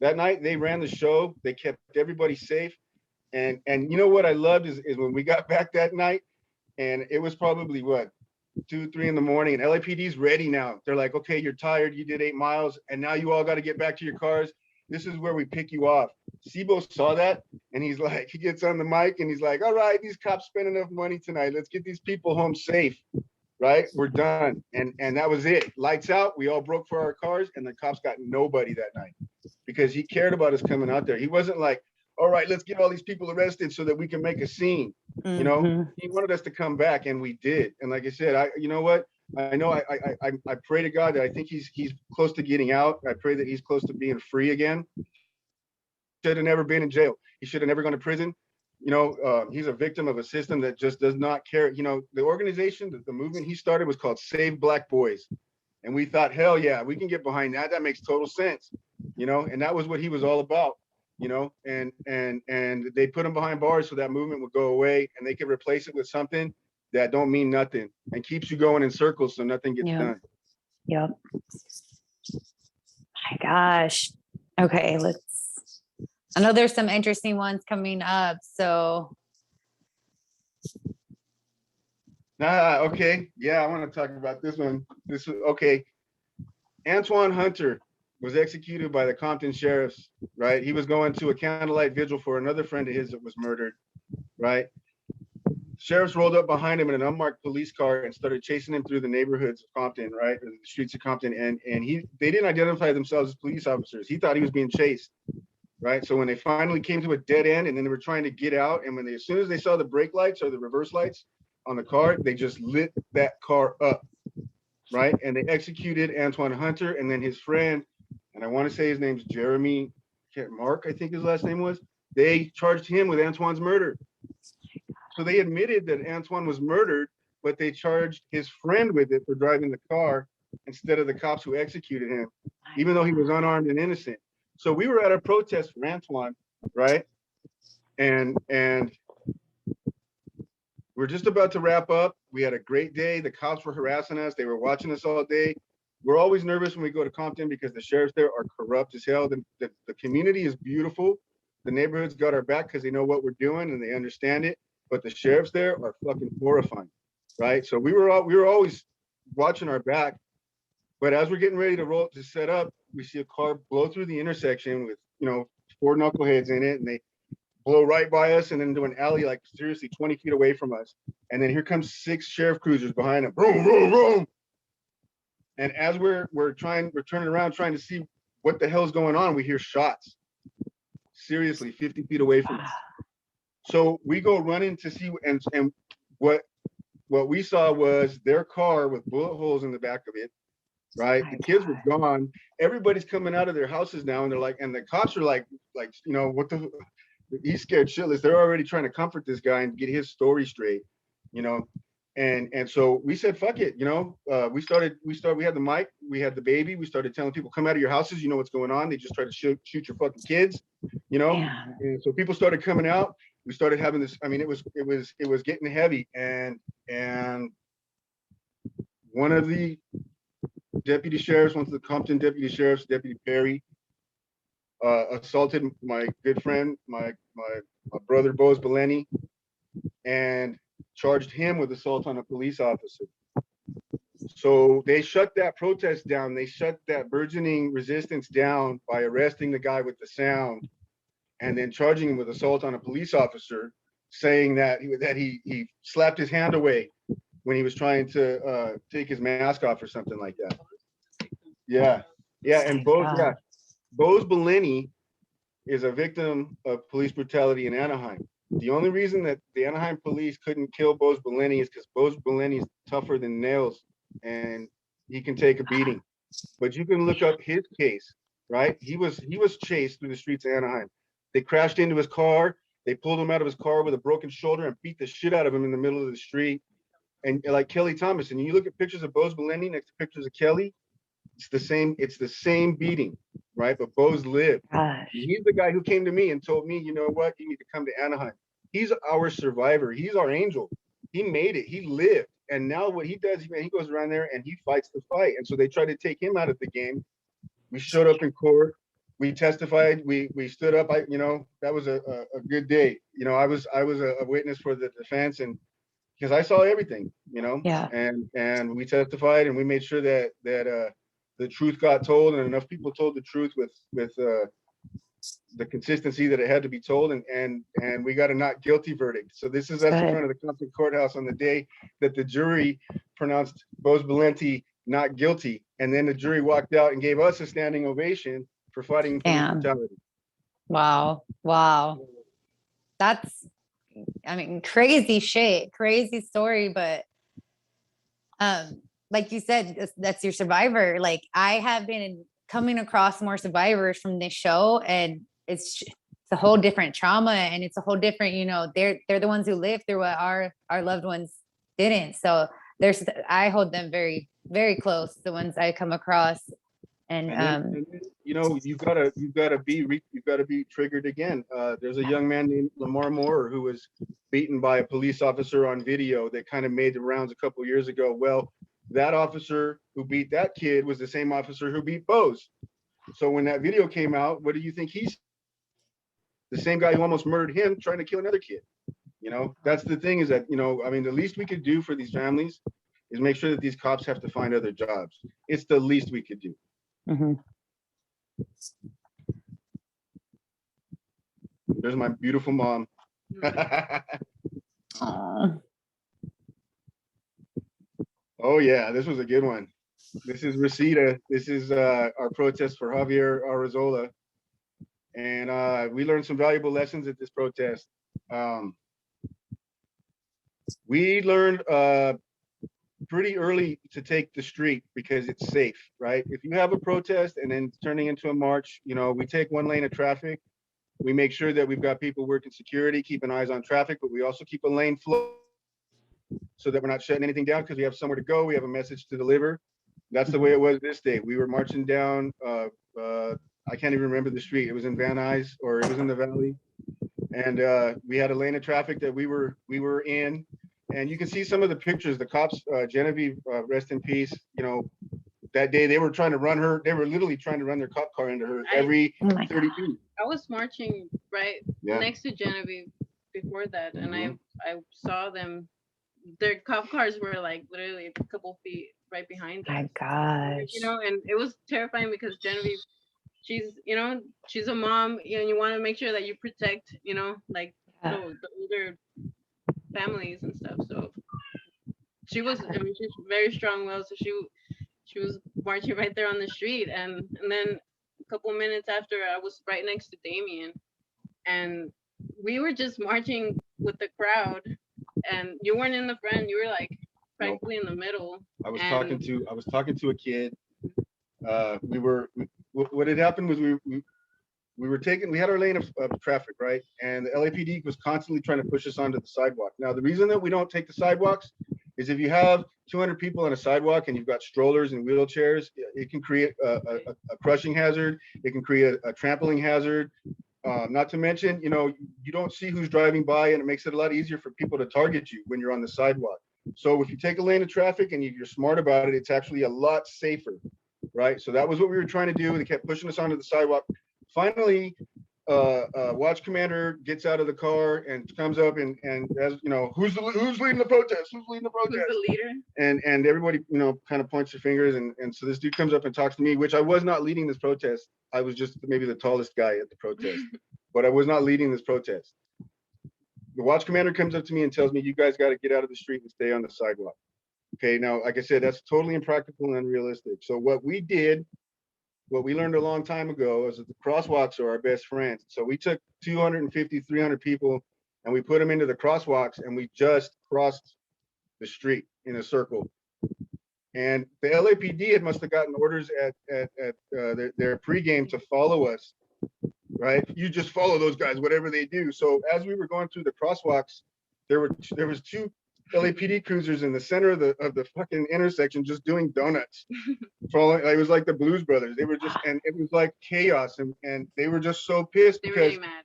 That night they ran the show. They kept everybody safe. And you know what I loved is when we got back that night, and it was probably 2, 3 in the morning, and LAPD's ready now. They're like, okay, you're tired. You did 8 miles, and now you all got to get back to your cars. This is where we pick you off. SIBO saw that, and he's like, he gets on the mic and he's like, all right, these cops spent enough money tonight. Let's get these people home safe, right? We're done. And that was it. Lights out. We all broke for our cars, and the cops got nobody that night because he cared about us coming out there. He wasn't like, all right, let's get all these people arrested so that we can make a scene. You know, he wanted us to come back, and we did. And like I said, you know what? I know I pray to God that I think he's close to getting out. I pray that he's close to being free again. Should have never been in jail. He should have never gone to prison. You know, he's a victim of a system that just does not care. You know, the organization, the movement he started was called Save Black Boys. And we thought, hell yeah, we can get behind that. That makes total sense. You know, and that was what he was all about. You know, and they put him behind bars so that movement would go away, and they could replace it with something that don't mean nothing and keeps you going in circles so nothing gets done. Yep. My gosh. Okay, I know there's some interesting ones coming up, so. Okay. Yeah, I want to talk about this one. Okay. Antoine Hunter was executed by the Compton sheriffs, right? He was going to a candlelight vigil for another friend of his that was murdered, right? Sheriffs rolled up behind him in an unmarked police car and started chasing him through the neighborhoods of Compton, right? The streets of Compton. And they didn't identify themselves as police officers. He thought he was being chased. right? So when they finally came to a dead end and then they were trying to get out, and as soon as they saw the brake lights or the reverse lights on the car, they just lit that car up, right? And they executed Antoine Hunter and then his friend, and I want to say his name's Jeremy Mark, I think his last name was. They charged him with Antoine's murder. So they admitted that Antoine was murdered, but they charged his friend with it for driving the car instead of the cops who executed him, even though he was unarmed and innocent. So we were at a protest for Antoine, right? And we're just about to wrap up. We had a great day. The cops were harassing us. They were watching us all day. We're always nervous when we go to Compton because the sheriffs there are corrupt as hell. The community is beautiful. The neighborhood's got our back because they know what we're doing and they understand it. But the sheriffs there are fucking horrifying, right? So we were always watching our back. But as we're getting ready to set up, we see a car blow through the intersection with, 4 knuckleheads in it, and they blow right by us and then into an alley, like seriously 20 feet away from us. And then here comes 6 sheriff cruisers behind them. Boom, boom, boom. And as we're turning around, trying to see what the hell's going on, we hear shots. Seriously, 50 feet away from us. So we go running to see, and what we saw was their car with bullet holes in the back of it, right? The kids were gone. Everybody's coming out of their houses now, and they're like, and the cops are like, what the, he's scared shitless. They're already trying to comfort this guy and get his story straight, and so we said, fuck it, we had the mic, we had the baby, we started telling people, come out of your houses, you know what's going on. They just tried to shoot your fucking kids, and so people started coming out. We started having this, I mean, it was getting heavy, and one of the deputy sheriffs, one of the Compton deputy sheriffs, Deputy Perry, assaulted my good friend, my brother Bose Beleni, and charged him with assault on a police officer. So they shut that protest down. They shut that burgeoning resistance down by arresting the guy with the sound and then charging him with assault on a police officer, saying that he slapped his hand away when he was trying to take his mask off or something like that. Yeah. And Bose Beleni is a victim of police brutality in Anaheim. The only reason that the Anaheim police couldn't kill Bose Beleni is because Bose Beleni is tougher than nails and he can take a beating. But you can look up his case, right? He was chased through the streets of Anaheim. They crashed into his car. They pulled him out of his car with a broken shoulder and beat the shit out of him in the middle of the street. And like Kelly Thomas, and you look at pictures of Bose Beleni next to pictures of Kelly, it's the same beating, right? But Bose lived. He's the guy who came to me and told me, you know what, you need to come to Anaheim. He's our survivor. He's our angel. He made it. He lived. And now what he does, he goes around there and he fights the fight. And so they tried to take him out of the game. We showed up in court. We testified. We stood up. That was a good day. I was a witness for the defense, and because I saw everything, Yeah. And we testified, and we made sure that the truth got told, and enough people told the truth with the consistency that it had to be told, and we got a not guilty verdict. So this is us in front of the Compton courthouse on the day that the jury pronounced Bose Beleni not guilty, and then the jury walked out and gave us a standing ovation for fighting police brutality. Wow. That's, crazy shit, crazy story, but like you said, that's your survivor. Like, I have been coming across more survivors from this show, and it's a whole different trauma, and it's a whole different, they're the ones who lived through what our loved ones didn't. So I hold them very, very close, the ones I come across. And you've got to be triggered again. There's a young man named Lamar Moore who was beaten by a police officer on video that kind of made the rounds a couple years ago. Well, that officer who beat that kid was the same officer who beat Bose. So when that video came out, what do you think? He's the same guy who almost murdered him trying to kill another kid. That's the thing, is that, the least we could do for these families is make sure that these cops have to find other jobs. It's the least we could do. Mm-hmm. There's my beautiful mom. Oh yeah, this was a good one. This is Resida. This is our protest for Javier Arrezola. And we learned some valuable lessons at this protest. We learned pretty early to take the street because it's safe, right? If you have a protest and then turning into a march, you know, we take one lane of traffic. We make sure that we've got people working security, keeping eyes on traffic, but we also keep a lane flow so that we're not shutting anything down because we have somewhere to go. We have a message to deliver. That's the way it was this day. We were marching down, I can't even remember the street. It was in Van Nuys, or it was in the Valley. And we had a lane of traffic that we were in. And you can see some of the pictures. The cops, Genevieve, rest in peace, you know, that day they were trying to run her. They were literally trying to run their cop car into her every 30 feet. I was marching right next to Genevieve before that, and I saw them. Their cop cars were like literally a couple feet right behind them. My gosh. You know, and it was terrifying because Genevieve, she's, you know, she's a mom, and you want to make sure that you protect, you know, like the older families and stuff. So she was, I mean, she's very strong-willed. So she was marching right there on the street, and then a couple minutes after, I was right next to Damion, and we were just marching with the crowd. And you weren't in the front; you were like practically in the middle. I was talking to a kid. What had happened was we had our lane of traffic, right? And the LAPD was constantly trying to push us onto the sidewalk. Now, the reason that we don't take the sidewalks is if you have 200 people on a sidewalk and you've got strollers and wheelchairs, it can create a crushing hazard. It can create a trampling hazard. Not to mention, you know, you don't see who's driving by, and it makes it a lot easier for people to target you when you're on the sidewalk. So if you take a lane of traffic and you're smart about it, it's actually a lot safer, right? So that was what we were trying to do. They kept pushing us onto the sidewalk. Finally, watch commander gets out of the car and comes up and as you know, who's leading the protest? Who's leading the protest? Who's the leader? And everybody, you know, kind of points their fingers, and so this dude comes up and talks to me, which I was not leading this protest. I was just maybe the tallest guy at the protest, but I was not leading this protest. The watch commander comes up to me and tells me, "You guys got to get out of the street and stay on the sidewalk." Okay, now, like I said, that's totally impractical and unrealistic. So what we learned a long time ago is that the crosswalks are our best friends. So we took 250, 300 people and we put them into the crosswalks, and we just crossed the street in a circle. And the LAPD must have gotten orders at their pregame to follow us, right? You just follow those guys, whatever they do. So as we were going through the crosswalks, there was two LAPD cruisers in the center of the fucking intersection just doing donuts. Following, it was like the Blues Brothers. They were just, and it was like chaos, and they were just so pissed They were because really mad.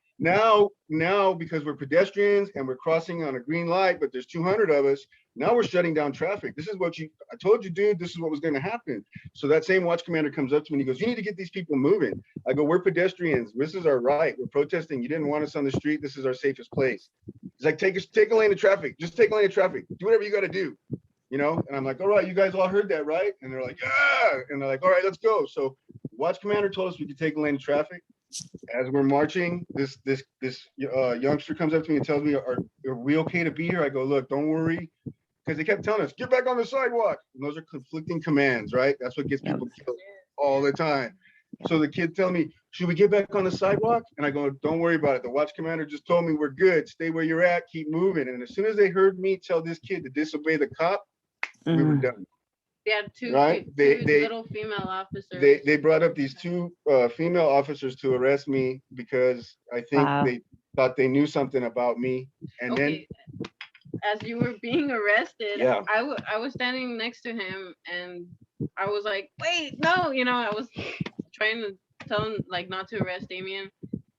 now because we're pedestrians and we're crossing on a green light, but there's 200 of us. Now we're shutting down traffic. This is what I told you, dude, this is what was going to happen. So that same watch commander comes up to me and he goes, "You need to get these people moving." I go, "We're pedestrians. This is our right. We're protesting. You didn't want us on the street. This is our safest place." He's like, take a lane of traffic. Just take a lane of traffic. Do whatever you got to do, you know? And I'm like, "All right, you guys all heard that, right?" And they're like, "Yeah." And they're like, "All right, let's go." So watch commander told us we could take a lane of traffic. As we're marching, this youngster comes up to me and tells me, are we okay to be here? I go, "Look, don't worry." Because they kept telling us, "Get back on the sidewalk." And those are conflicting commands, right? That's what gets people killed all the time. So the kid tell me, "Should we get back on the sidewalk?" And I go, "Don't worry about it. The watch commander just told me we're good. Stay where you're at. Keep moving." And as soon as they heard me tell this kid to disobey the cop, we were done. They had two little female officers. They brought up these two female officers to arrest me because I think they thought they knew something about me. And then as you were being arrested, I was standing next to him, and I was like, "Wait, no," you know, I was trying to tell him like not to arrest Damion,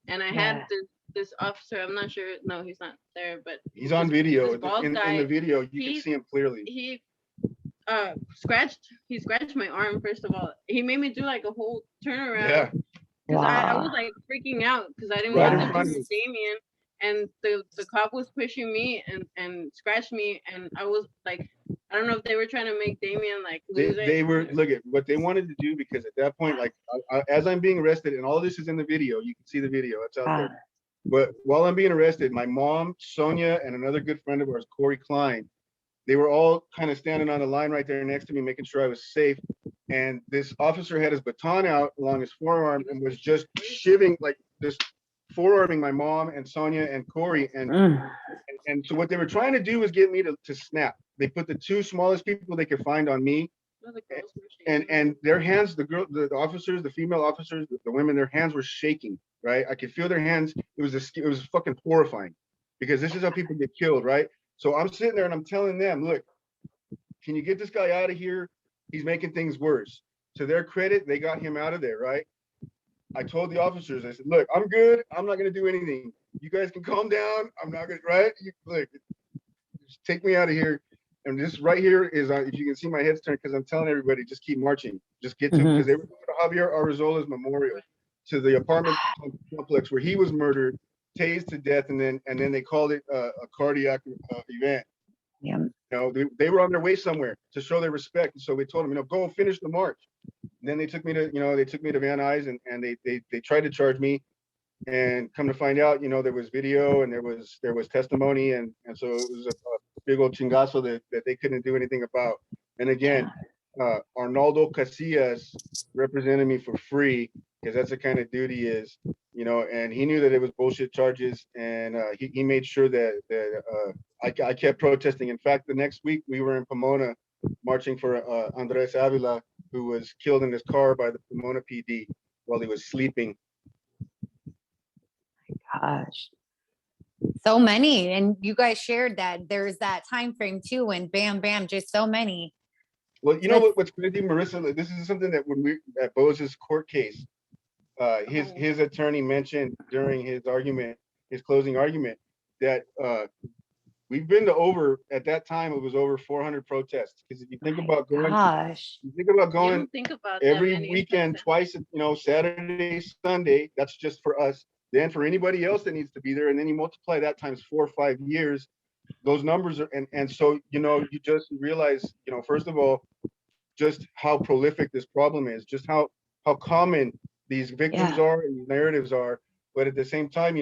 and I had this officer. I'm not sure. No, he's not there, but he's on video. In the video, you can see him clearly. He scratched my arm. First of all, he made me do like a whole turnaround. Yeah. Because I was like freaking out because I didn't want to do Damion. And the cop was pushing me and scratched me, and I was like, I don't know if they were trying to make Damion like lose it. They were, look at what they wanted to do, because at that point, like as I'm being arrested, and all this is in the video, you can see the video, it's out there. But while I'm being arrested, my mom, Sonia, and another good friend of ours, Corey Klein, they were all kind of standing on the line right there next to me, making sure I was safe. And this officer had his baton out along his forearm and was just shivving, like just forearming my mom and Sonia and Corey. And so what they were trying to do was get me to snap. They put the two smallest people they could find on me. And their hands, the officers, the female officers, the women, their hands were shaking, right? I could feel their hands. It was fucking horrifying, because this is how people get killed, right? So I'm sitting there and I'm telling them, look, can you get this guy out of here? He's making things worse. To their credit, they got him out of there, right? I told the officers, I said, look, I'm good. I'm not going to do anything. You guys can calm down. I'm not going to, right? Look, just take me out of here. And this right here is, if you can see my head's turned, because I'm telling everybody, just keep marching. Just get to, because they were going to Javier Arrizola's memorial, to the apartment complex where he was murdered, tased to death, and then they called it a cardiac event. Yeah. You know, they were on their way somewhere to show their respect. And so we told them, go finish the march. And then they took me to, Van Nuys, and they tried to charge me, and come to find out, there was video and there was testimony. And so it was a big old chingazo that they couldn't do anything about. And again, Arnaldo Casillas represented me for free, because that's the kind of dude he is, and he knew that it was bullshit charges, and he made sure that I kept protesting. In fact, the next week we were in Pomona marching for Andres Avila, who was killed in his car by the Pomona PD while he was sleeping. Gosh, so many. And you guys shared that there's that time frame too, when bam, just so many. Well, what's crazy, Marissa, this is something that when at VOS's court case, his attorney mentioned during his closing argument, that we've been to at that time it was over 400 protests. Because if you think about going, every weekend, twice, Saturday, Sunday, that's just for us. Then for anybody else that needs to be there, and then you multiply that times 4 or 5 years, those numbers are, and so, you just realize, first of all, just how prolific this problem is, just how common these victims are and these narratives are, but at the same time,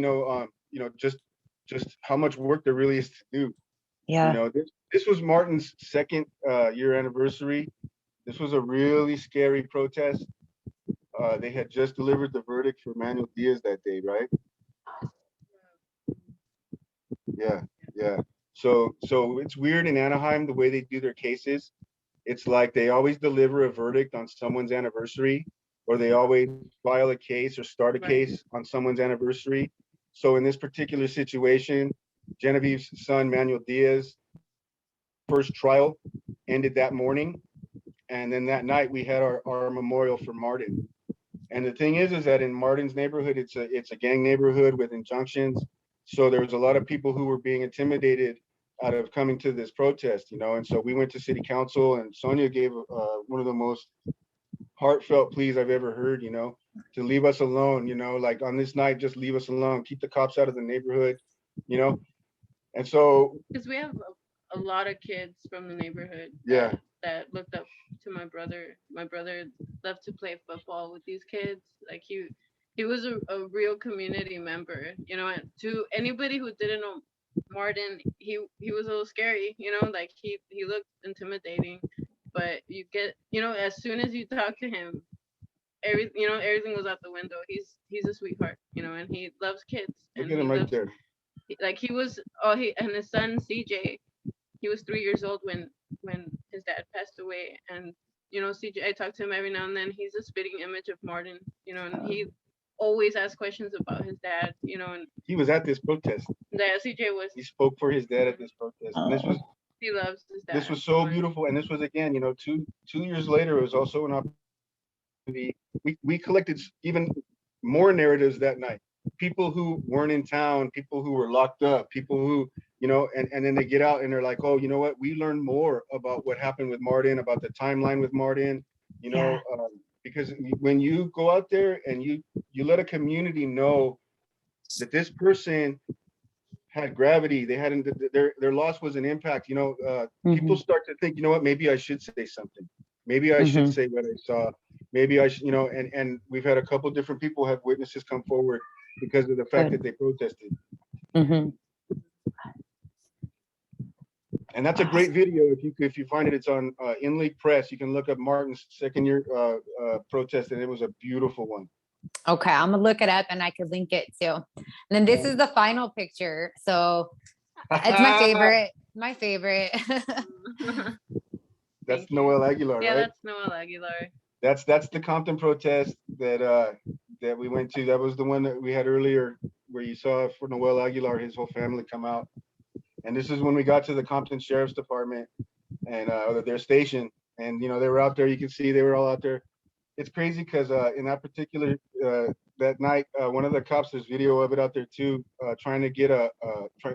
just how much work there really is to do. Yeah. This was Martin's second year anniversary. This was a really scary protest. They had just delivered the verdict for Manuel Diaz that day, right? Yeah. So it's weird in Anaheim the way they do their cases. It's like they always deliver a verdict on someone's anniversary, or they always file a case or start a case on someone's anniversary. So in this particular situation, Genevieve's son, Manuel Diaz, first trial ended that morning. And then that night we had our memorial for Martin. And the thing is that in Martin's neighborhood, it's a gang neighborhood with injunctions. So there was a lot of people who were being intimidated out of coming to this protest, and so we went to city council, and Sonia gave one of the most heartfelt pleas I've ever heard, to leave us alone, like on this night, just leave us alone, keep the cops out of the neighborhood, and so. Because we have a lot of kids from the neighborhood that looked up to my brother. My brother loved to play football with these kids. Like he was a real community member, and to anybody who didn't know Martin, he was a little scary, like he looked intimidating, but you get, as soon as you talk to him, everything goes out the window. He's a sweetheart, and he loves kids. Look at him right there. Like and his son CJ, he was 3 years old when his dad passed away, and CJ, I talk to him every now and then. He's a spitting image of Martin, and he always asks questions about his dad, and he was at this protest. Yeah, CJ was. He spoke for his dad at this protest. And he loves his dad. This was so beautiful, and this was again, 2 years later. It was also an opportunity. We collected even more narratives that night. People who weren't in town, people who were locked up, people who, and then they get out and they're like, oh, you know what? We learned more about what happened with Martin, about the timeline with Martin, because when you go out there and you let a community know that this person had gravity, they hadn't, their loss was an impact, people start to think, maybe I should say something. Maybe I should say what I saw. Maybe I should, and we've had a couple different people have witnesses come forward because of the fact that they protested. And that's a great video. If you find it, it's on In League Press. You can look up Martin's second year protest, and it was a beautiful one. Okay, I'm gonna look it up and I could link it too. And then this is the final picture. So it's my favorite. My favorite. That's Thank you. Noel Aguilar, Yeah, right? that's Noel Aguilar. That's the Compton protest that we went to. That was the one that we had earlier, where you saw for Noel Aguilar, his whole family come out. And this is when we got to the Compton Sheriff's Department and their station. And you know, they were out there. You can see they were all out there. It's crazy because in that particular that night, one of the cops, there's video of it out there too, trying to get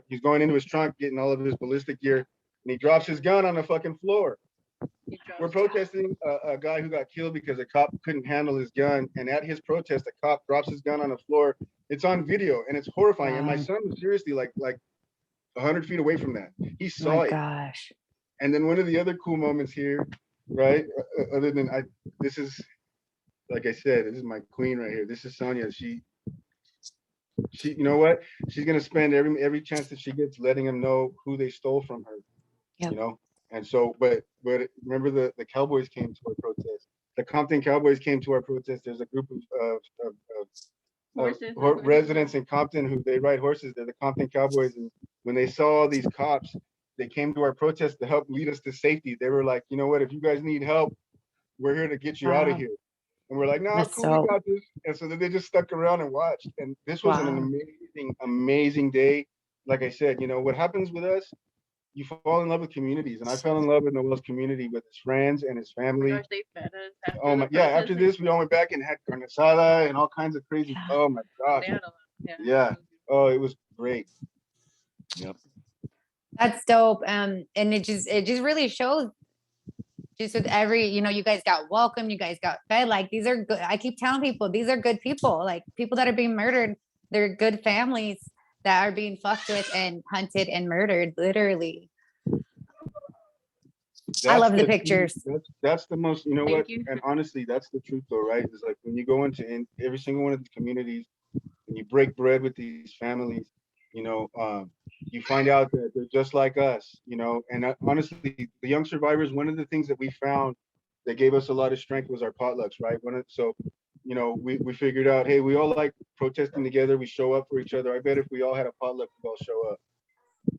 he's going into his trunk, getting all of his ballistic gear, and he drops his gun on the fucking floor. He drops We're protesting a guy who got killed because a cop couldn't handle his gun, and at his protest, a cop drops his gun on the floor. It's on video, and it's horrifying. And my son was seriously like 100 feet away from that. He saw My it. gosh. And then one of the other cool moments here, right? Other than this is, like I said, this is my queen right here. This is Sonia. She, you know what? She's gonna spend every chance that she gets letting them know who they stole from her. Yep. You know. And so, but remember the Cowboys came to our protest. The Compton Cowboys came to our protest. There's a group of residents in Compton who they ride horses. They're the Compton Cowboys, and when they saw all these cops, they came to our protest to help lead us to safety. They were like, you know what? If you guys need help, we're here to get you out of here. And we're like, no, That's cool, we got this. And so then they just stuck around and watched. And this was an amazing day. Like I said, you know, what happens with us, you fall in love with communities. And I fell in love with Noel's community, with his friends and his family. Gosh, they fed us after Oh my, the yeah, protest. after this, we all went back and had carne asada and all kinds of crazy. Oh my gosh. They had a lot. Yeah. Oh, it was great. Yep. That's dope. And it just really shows, just with every, you know, you guys got welcome, you guys got fed. Like, these are good. I keep telling people, these are good people. Like, people that are being murdered, they're good families that are being fucked with and hunted and murdered, literally. I love the pictures. That's the most, you know Thank what? you. And honestly, that's the truth though, right? It's like when you go into every single one of the communities and you break bread with these families, you know, you find out that they're just like us, you know. And honestly, the young survivors, one of the things that we found that gave us a lot of strength was our potlucks, right? So, you know, we figured out, hey, we all like protesting together. We show up for each other. I bet if we all had a potluck, we'd all show up.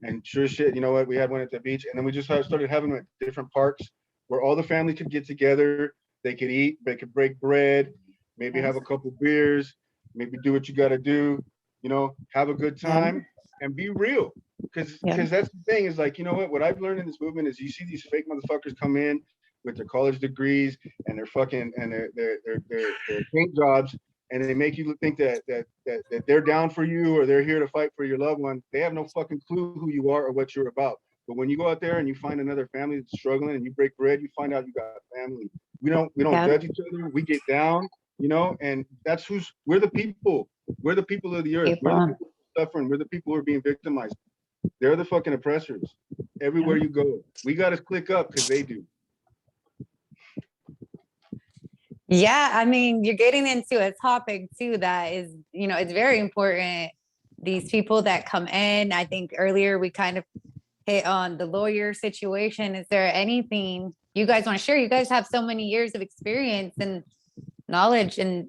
And sure shit, you know what? We had one at the beach, and then we just started having them at different parks where all the family could get together. They could eat, they could break bread, maybe have a couple beers, maybe do what you got to do, you know, have a good time and be real. Because that's the thing, is like, you know what I've learned in this movement is you see these fake motherfuckers come in with their college degrees and their fucking and their paint jobs, and they make you think that they're down for you or they're here to fight for your loved one. They have no fucking clue who you are or what you're about. But when you go out there and you find another family that's struggling and you break bread, you find out you got family. We don't judge each other. We get down, you know, and that's we're the people. We're the people of the earth. We're the people suffering. We're the people who are being victimized. They're the fucking oppressors. Everywhere you go, we got to click up because they do. Yeah, I mean, you're getting into a topic too that is, you know, it's very important. These people that come in, I think earlier we kind of hit on the lawyer situation. Is there anything you guys want to share? You guys have so many years of experience and knowledge, and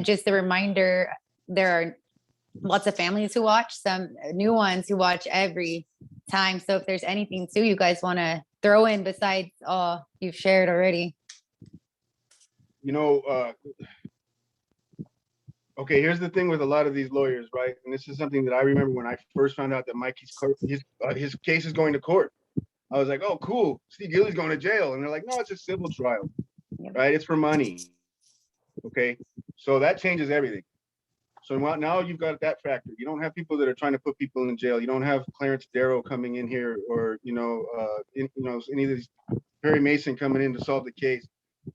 just a reminder, there are lots of families who watch, some new ones who watch every time. So if there's anything too you guys want to throw in besides all you've shared already. You know, okay, here's the thing with a lot of these lawyers, right? And this is something that I remember when I first found out that Mikey's his case is going to court. I was like, oh, cool, Steve Gilly's going to jail. And they're like, no, it's a civil trial, right? It's for money. Okay, so that changes everything. So now you've got that factor. You don't have people that are trying to put people in jail. You don't have Clarence Darrow coming in here, or any of these Perry Mason coming in to solve the case.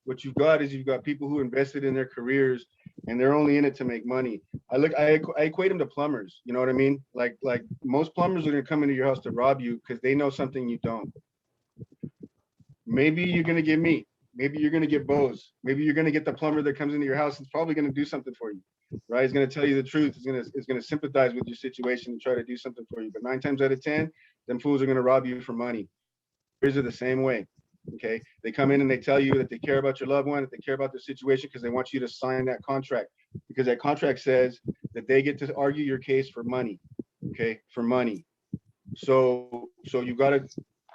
What you've got is you've got people who invested in their careers and they're only in it to make money. I equate them to plumbers. You know what I mean? Like most plumbers are going to come into your house to rob you because they know something you don't. Maybe you're going to get me. Maybe you're going to get Bose. Maybe you're going to get the plumber that comes into your house. It's probably going to do something for you, right? He's going to tell you the truth. He's going to sympathize with your situation and try to do something for you. But 9 times out of 10, them fools are going to rob you for money. Lawyers are the same way. Okay, they come in and they tell you that they care about your loved one, that they care about their situation because they want you to sign that contract, because that contract says that they get to argue your case for money. Okay, for money. So you got to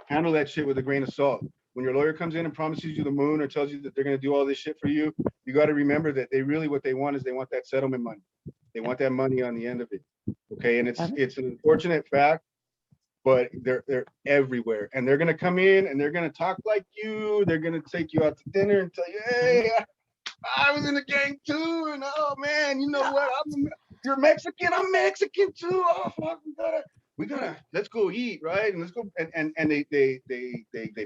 handle that shit with a grain of salt. When your lawyer comes in and promises you the moon or tells you that they're going to do all this shit for you, you got to remember that they really, what they want is they want that settlement money. They want that money on the end of it. Okay, and it's an unfortunate fact, but they're everywhere, and they're gonna come in and they're gonna talk like you. They're gonna take you out to dinner and tell you, "Hey, I was in the gang too, and oh man, you know what? You're Mexican, I'm Mexican too. Oh fuck, we gotta let's go eat, right? And let's go." And they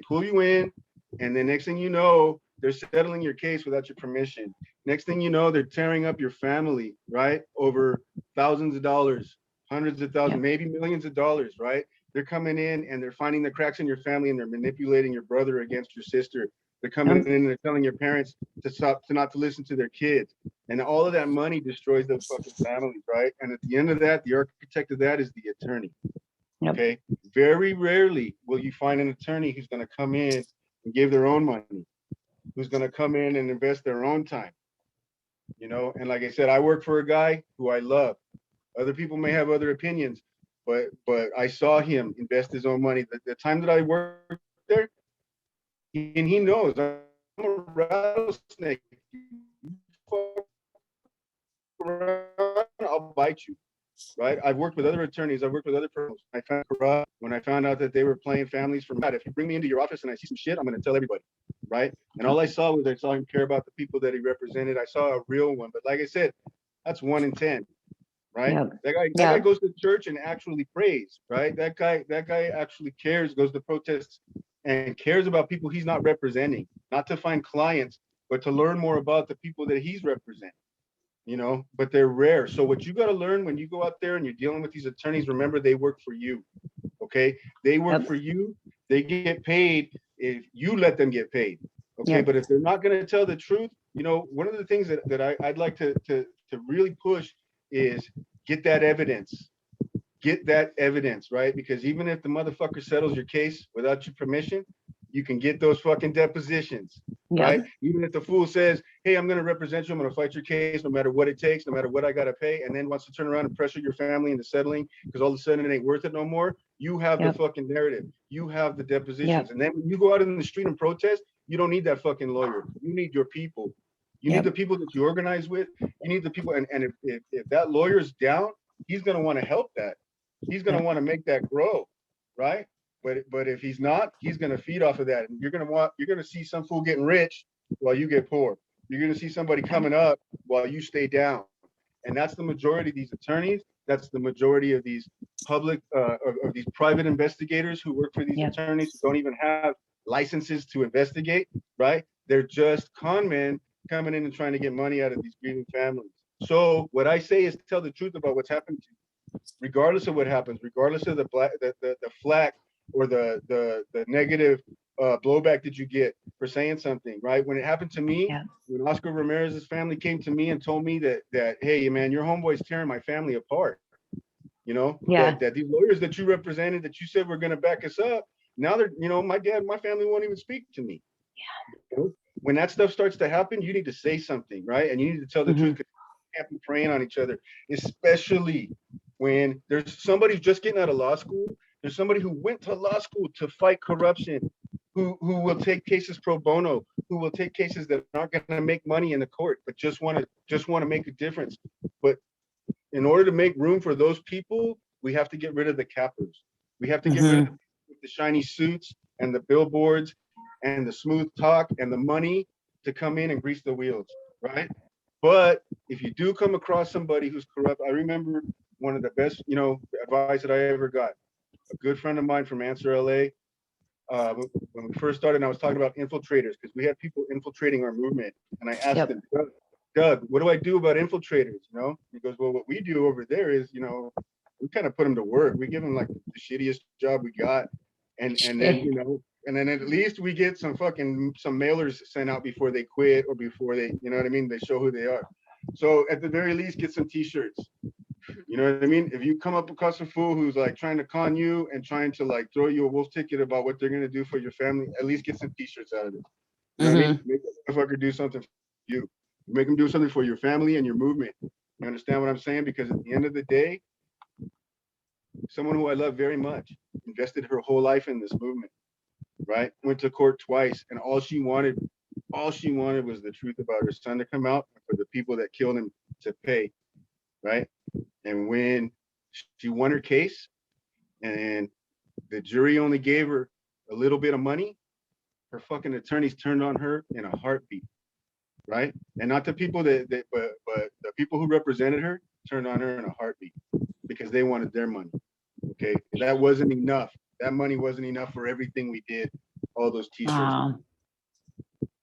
pull you in, and the next thing you know, they're settling your case without your permission. Next thing you know, they're tearing up your family, right? Over thousands of dollars, hundreds of thousands, maybe millions of dollars, right? They're coming in and they're finding the cracks in your family, and they're manipulating your brother against your sister. They're coming in and they're telling your parents to not to listen to their kids. And all of that money destroys those fucking families, right? And at the end of that, the architect of that is the attorney. Okay. Very rarely will you find an attorney who's going to come in and give their own money, who's going to come in and invest their own time. You know, and like I said, I work for a guy who I love. Other people may have other opinions, but I saw him invest his own money. The time that I worked there, and he knows I'm a rattlesnake. I'll bite you, right? I've worked with other attorneys. I've worked with other pros. When I found out that they were playing families for mad. If you bring me into your office and I see some shit, I'm going to tell everybody, right? And all I saw him care about the people that he represented. I saw a real one, but like I said, that's 1 in 10. Right? That guy goes to church and actually prays, right? That guy actually cares, goes to protests and cares about people he's not representing, not to find clients, but to learn more about the people that he's representing, you know, but they're rare. So what you got to learn when you go out there and you're dealing with these attorneys, remember they work for you. Okay. They work for you. They get paid if you let them get paid. Okay. But if they're not going to tell the truth, you know, one of the things that I'd like to really push is get that evidence, right? Because even if the motherfucker settles your case without your permission, you can get those fucking depositions, right? Even if the fool says, "Hey, I'm going to represent you, I'm going to fight your case no matter what it takes, no matter what I got to pay," and then wants to turn around and pressure your family into settling because all of a sudden it ain't worth it no more, you have the fucking narrative, you have the depositions. And then when you go out in the street and protest, you don't need that fucking lawyer. You need your people. You need the people that you organize with. You need the people, and if that lawyer's down, he's going to want to help that. He's going to want to make that grow, right? But if he's not, he's going to feed off of that, and you're going to see some fool getting rich while you get poor. You're going to see somebody coming up while you stay down, and that's the majority of these attorneys. That's the majority of these public of these private investigators who work for these attorneys who don't even have licenses to investigate, right? They're just con men coming in and trying to get money out of these grieving families. So what I say is tell the truth about what's happened to you, regardless of what happens, regardless of the flack or the negative blowback that you get for saying something, right? When it happened to me, when Oscar Ramirez's family came to me and told me that hey man, your homeboy's tearing my family apart, you know, that these lawyers that you represented, that you said were going to back us up, now they're, you know, my family won't even speak to me. You know? When that stuff starts to happen, you need to say something, right? And you need to tell the truth, because you can't be preying on each other, especially when there's somebody just getting out of law school. There's somebody who went to law school to fight corruption, who will take cases pro bono, who will take cases that aren't going to make money in the court, but just want to make a difference. But in order to make room for those people, we have to get rid of the cappers. We have to get rid of the shiny suits and the billboards and the smooth talk and the money to come in and grease the wheels, right? But if you do come across somebody who's corrupt, I remember one of the best, you know, advice that I ever got. A good friend of mine from Answer LA, when we first started, I was talking about infiltrators because we had people infiltrating our movement. And I asked him, Doug, what do I do about infiltrators? You know, he goes, well, what we do over there is, you know, we kind of put them to work. We give them like the shittiest job we got. And then, you know, and then at least we get some mailers sent out before they quit or before they, you know what I mean? They show who they are. So at the very least, get some t-shirts. You know what I mean? If you come up across a fool who's like trying to con you and trying to like throw you a wolf ticket about what they're gonna do for your family, at least get some t-shirts out of it. You know what I mean? Make that motherfucker do something for you. Make them do something for your family and your movement. You understand what I'm saying? Because at the end of the day, someone who I love very much invested her whole life in this movement, right? Went to court twice, and all she wanted was the truth about her son to come out and for the people that killed him to pay, right? And when she won her case and the jury only gave her a little bit of money, her fucking attorneys turned on her in a heartbeat, right? And not the people but the people who represented her turned on her in a heartbeat because they wanted their money. Okay, that wasn't enough. That money wasn't enough for everything we did, all those t-shirts.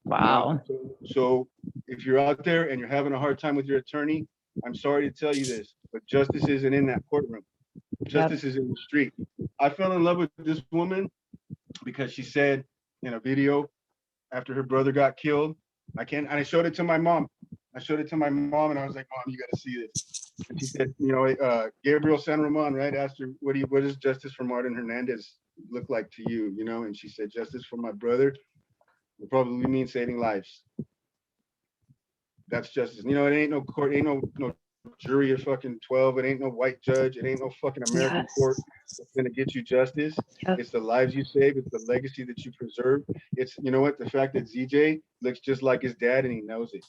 Wow. So if you're out there and you're having a hard time with your attorney, I'm sorry to tell you this, but justice isn't in that courtroom. Justice is in the street. I fell in love with this woman because she said in a video after her brother got killed, and I showed it to my mom. I showed it to my mom and I was like, Mom, you got to see this. And she said, Gabriel San Ramon, right? Asked her, what does justice for Martin Hernandez look like to you? You know, and she said, justice for my brother will probably mean saving lives. That's justice. You know, it ain't no court, ain't no jury of fucking 12. It ain't no white judge. It ain't no fucking American court that's gonna get you justice. It's the lives you save. It's the legacy that you preserve. It's, you know what, the fact that ZJ looks just like his dad and he knows it,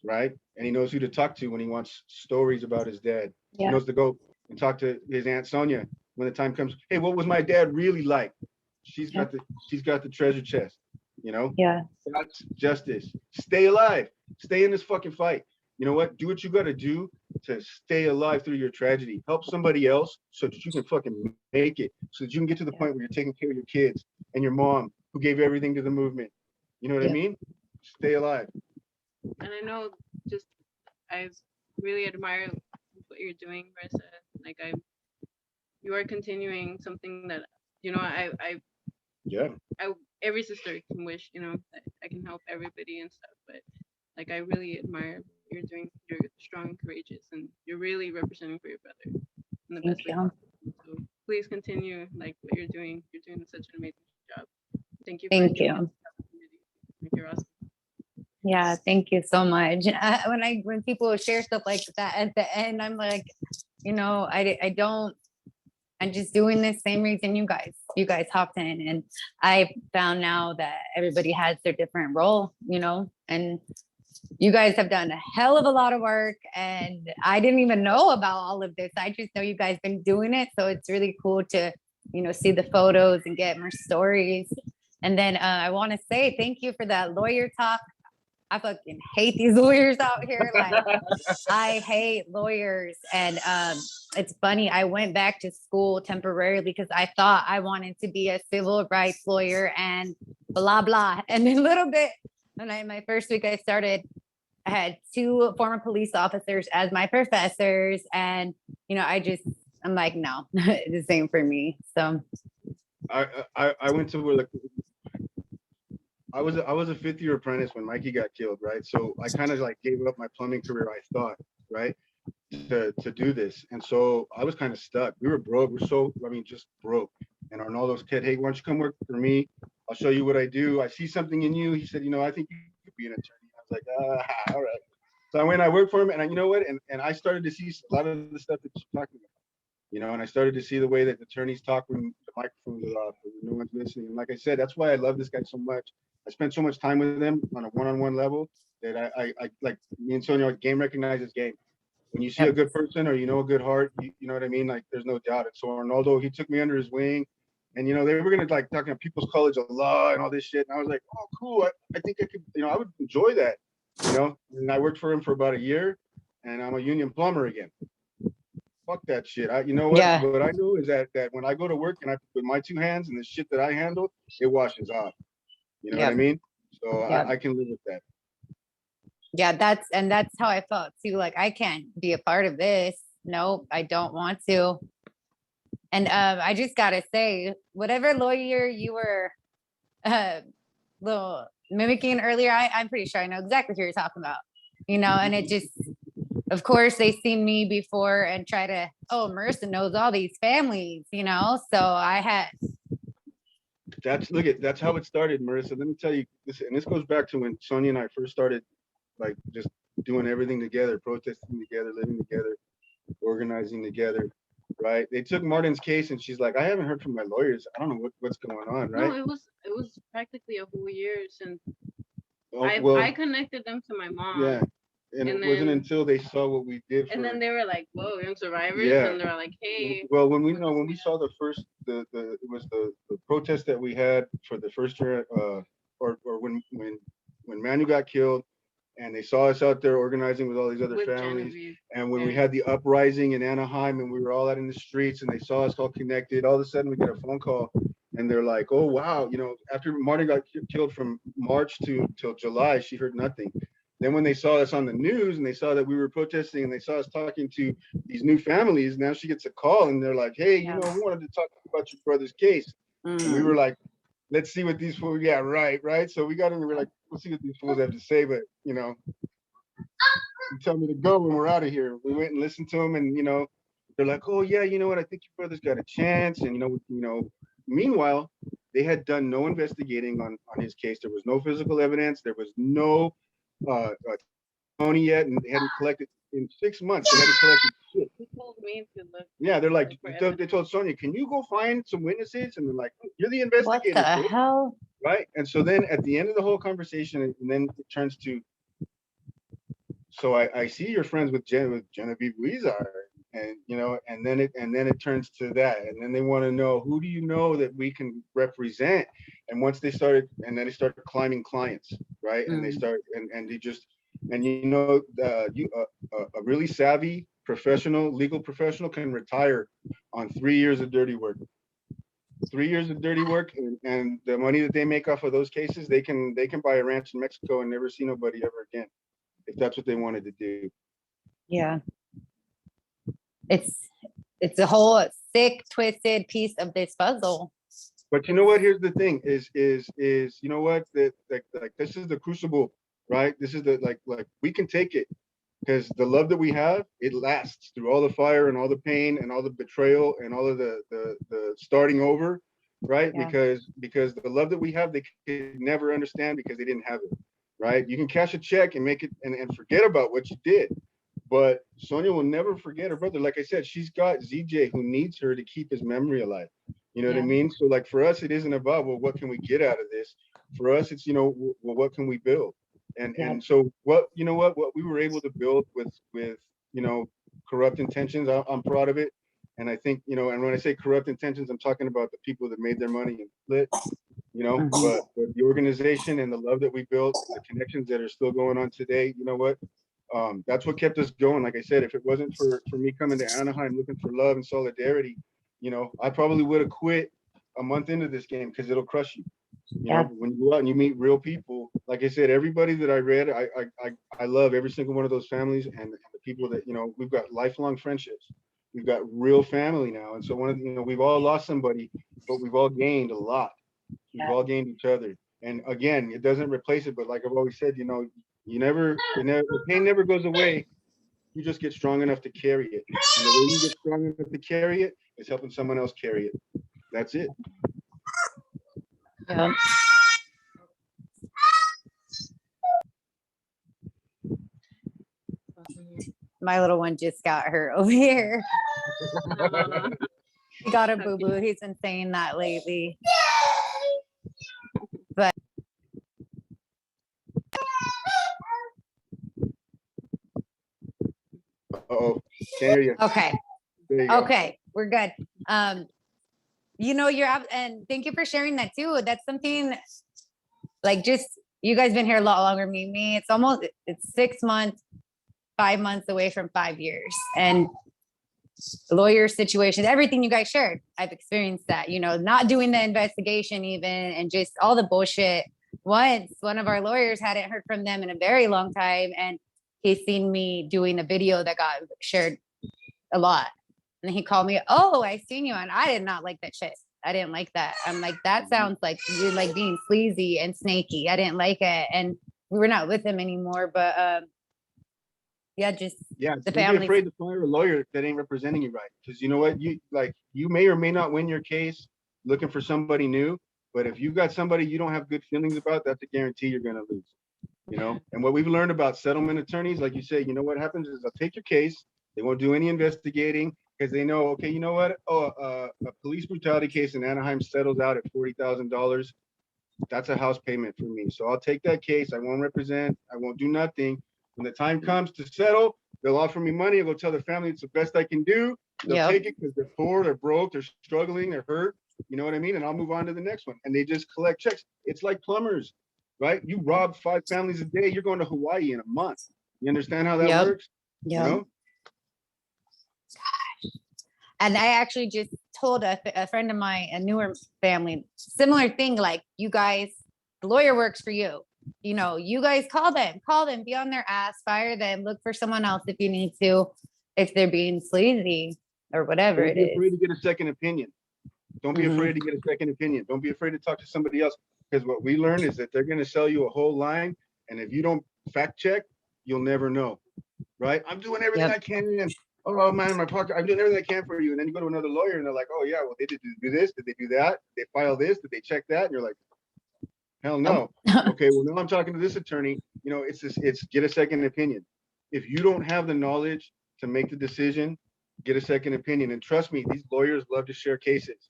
right? And he knows who to talk to when he wants stories about his dad. He knows to go and talk to his Aunt Sonia when the time comes. Hey, what was my dad really like? She's got the treasure chest, you know? Yeah. That's justice. Stay alive. Stay in this fucking fight. You know what? Do what you got to do to stay alive through your tragedy. Help somebody else so that you can fucking make it, so that you can get to the point where you're taking care of your kids and your mom who gave everything to the movement. You know what I mean? Stay alive. And I know, I really admire what you're doing, Marissa. Like you are continuing something that, you know, every sister can wish, you know, that I can help everybody and stuff, but like I really admire what you're doing. You're strong and courageous, and you're really representing for your brother in the best way possible. So please continue like what you're doing. You're doing such an amazing job. Thank you. Thank you. You're awesome. Yeah, thank you so much. When people share stuff like that at the end, I'm like, you know, I'm just doing the same reason you guys hopped in, and I found now that everybody has their different role, you know, and you guys have done a hell of a lot of work, and I didn't even know about all of this. I just know you guys been doing it, so it's really cool to, you know, see the photos and get more stories. And then I want to say thank you for that lawyer talk. I fucking hate these lawyers out here. Like, I hate lawyers. And it's funny, I went back to school temporarily because I thought I wanted to be a civil rights lawyer and blah, blah. And then a little bit, my first week I had 2 former police officers as my professors. And, you know, I'm like, no, the same for me. So I went to where I was a 5th-year apprentice when Mikey got killed, right? So I kind of like gave up my plumbing career, I thought, right, to do this. And so I was kind of stuck. We were broke. Just broke. And Arnaldo's kid, hey, why don't you come work for me? I'll show you what I do. I see something in you. He said, you know, I think you could be an attorney. I was like, all right. So I went, I worked for him, and you know what? And I started to see a lot of the stuff that you're talking about. You know, and I started to see the way that attorneys talk when the microphones are off, and no one's listening. And like I said, that's why I love this guy so much. I spent so much time with him on a one-on-one level that I like me and Sonia, game recognizes game. When you see a good person or, you know, a good heart, you know what I mean? Like, there's no doubt. And so Arnaldo, he took me under his wing, and, you know, they were going to like talking to People's College of Law and all this shit. And I was like, oh, cool. I think I could, you know, I would enjoy that, you know? And I worked for him for about a year, and I'm a union plumber again. Fuck that shit. You know what? Yeah. What I know is that when I go to work and I put my 2 hands and the shit that I handle, it washes off. You know what I mean? So I can live with that. Yeah, that's how I felt too. Like, I can't be a part of this. Nope, I don't want to. And I just gotta say, whatever lawyer you were little mimicking earlier, I'm pretty sure I know exactly who you're talking about. You know, and it just, of course, they seen me before and try to, oh, Marissa knows all these families, So I had, That's how it started, Marissa. Let me tell you this, and this goes back to when Sonia and I first started, like just doing everything together, protesting together, living together, organizing together, right? They took Martin's case, and she's like, I haven't heard from my lawyers. I don't know what's going on, right? No, it was practically a whole year since Oh, well, I connected them to my mom. yeah, and it wasn't until they saw what we did for. And then they were like, "Whoa, young survivors!" Yeah. And they're like, "Hey." Well, when we saw the first it was the protest that we had for the first year, or when Manu got killed, and they saw us out there organizing with all these other With families, Genevieve. and when we had the uprising in Anaheim, and we were all out in the streets, and they saw us all connected, all of a sudden we get a phone call, and they're like, "Oh wow, after Martin got killed from March till July, she heard nothing." Then when they saw us on the news and they saw that we were protesting and they saw us talking to these new families, now she gets a call and they're like, "Hey, we wanted to talk about your brother's case." And we were like, "Let's see what these fools." Yeah, right. So we got in and we're like, "We'll see what these fools have to say," but you tell me to go when we're out of here. We went and listened to them, and they're like, "Oh yeah, you know what? I think your brother's got a chance." And meanwhile, they had done no investigating on his case. There was no physical evidence. There was no testimony yet, and they hadn't collected in 6 months. They hadn't collected shit. He told me to look. Yeah, they're like, they told Sonia, "Can you go find some witnesses?" And they're like, "You're the what investigator." the hell? Right. And so then at the end of the whole conversation, and then it turns to, "So I see you're friends with Genevieve Huizar," and and then it turns to that, and then they want to know, who do you know that we can represent? And once they started, and then they started climbing clients, right? And they start, and they just, and a really savvy legal professional can retire on 3 years of dirty work. 3 years of dirty work, and the money that they make off of those cases, they can buy a ranch in Mexico and never see nobody ever again, if that's what they wanted to do. Yeah. It's a whole sick, twisted piece of this puzzle. But you know what? Here's the thing: is you know what? That like this is the crucible, right? This is the like we can take it, because the love that we have, it lasts through all the fire and all the pain and all the betrayal and all of the starting over, right? Yeah. Because the love that we have, they could never understand because they didn't have it, right? You can cash a check and make it and forget about what you did. But Sonia will never forget her brother. Like I said, she's got ZJ who needs her to keep his memory alive. You know what I mean? So like for us, it isn't about, well, what can we get out of this? For us, it's, well, what can we build? And so what we were able to build with corrupt intentions, I'm proud of it. And I think, and when I say corrupt intentions, I'm talking about the people that made their money and split, but the organization and the love that we built, the connections that are still going on today, you know what? That's what kept us going. Like I said, if it wasn't for me coming to Anaheim looking for love and solidarity, I probably would have quit a month into this game, because it'll crush you. You know, when you go out and you meet real people, like I said, everybody that I read, I love every single one of those families, and the people that, we've got lifelong friendships. We've got real family now. And so we've all lost somebody, but we've all gained a lot. We've all gained each other. And again, it doesn't replace it, but like I've always said, the pain never goes away. You just get strong enough to carry it. And the way you get strong enough to carry it is helping someone else carry it. That's it. Yeah. My little one just got hurt over here. He got a boo-boo. He's been saying that lately. But Uh-oh, can't hear you. okay. There you go. Okay, we're good. You're out, and thank you for sharing that too. That's something like, just, you guys been here a lot longer than me. It's 6 months, 5 months away from 5 years. And lawyer situations, everything you guys shared, I've experienced that, not doing the investigation even, and just all the bullshit. Once one of our lawyers hadn't heard from them in a very long time, and he's seen me doing a video that got shared a lot. And he called me, "Oh, I seen you." And I did not like that shit. I didn't like that. I'm like, that sounds like you're like being sleazy and snaky. I didn't like it. And we were not with him anymore. But Yeah, just Yeah, the don't be families. afraid to fire a lawyer that ain't representing you right. Because you know what, you may or may not win your case looking for somebody new, but if you got somebody you don't have good feelings about, that's a guarantee you're gonna lose. You know, and what we've learned about settlement attorneys, like you say, you know what happens is they'll take your case, they won't do any investigating because they know, okay, you know what, a police brutality case in Anaheim settles out at $40,000. That's a house payment for me. So I'll take that case. I won't represent. I won't do nothing. When the time comes to settle, they'll offer me money. I'll go tell the family it's the best I can do. They'll Yep. take it because they're poor, they're broke, they're struggling, they're hurt. You know what I mean? And I'll move on to the next one. And they just collect checks. It's like plumbers, right? You rob 5 families a day. You're going to Hawaii in a month. You understand how that Yep. works? Yeah. You know? And I actually just told a friend of mine, a newer family, similar thing. Like, you guys, the lawyer works for you. You know, you guys call them, be on their ass, fire them, look for someone else if you need to, if they're being sleazy or whatever Don't it be is. afraid to get a second opinion. Don't be Mhm. afraid to get a second opinion. Don't be afraid to talk to somebody else. Because what we learned is that they're going to sell you a whole line. And if you don't fact check, you'll never know. Right? I'm doing everything Yep. I can. And oh man, my pocket, I'm doing everything I can for you. And then you go to another lawyer and they're like, oh yeah, well, they did do this. Did they do that? Did they file this? Did they check that? And you're like, hell no. Okay, well, now I'm talking to this attorney. You know, it's get a second opinion. If you don't have the knowledge to make the decision, get a second opinion. And trust me, these lawyers love to share cases.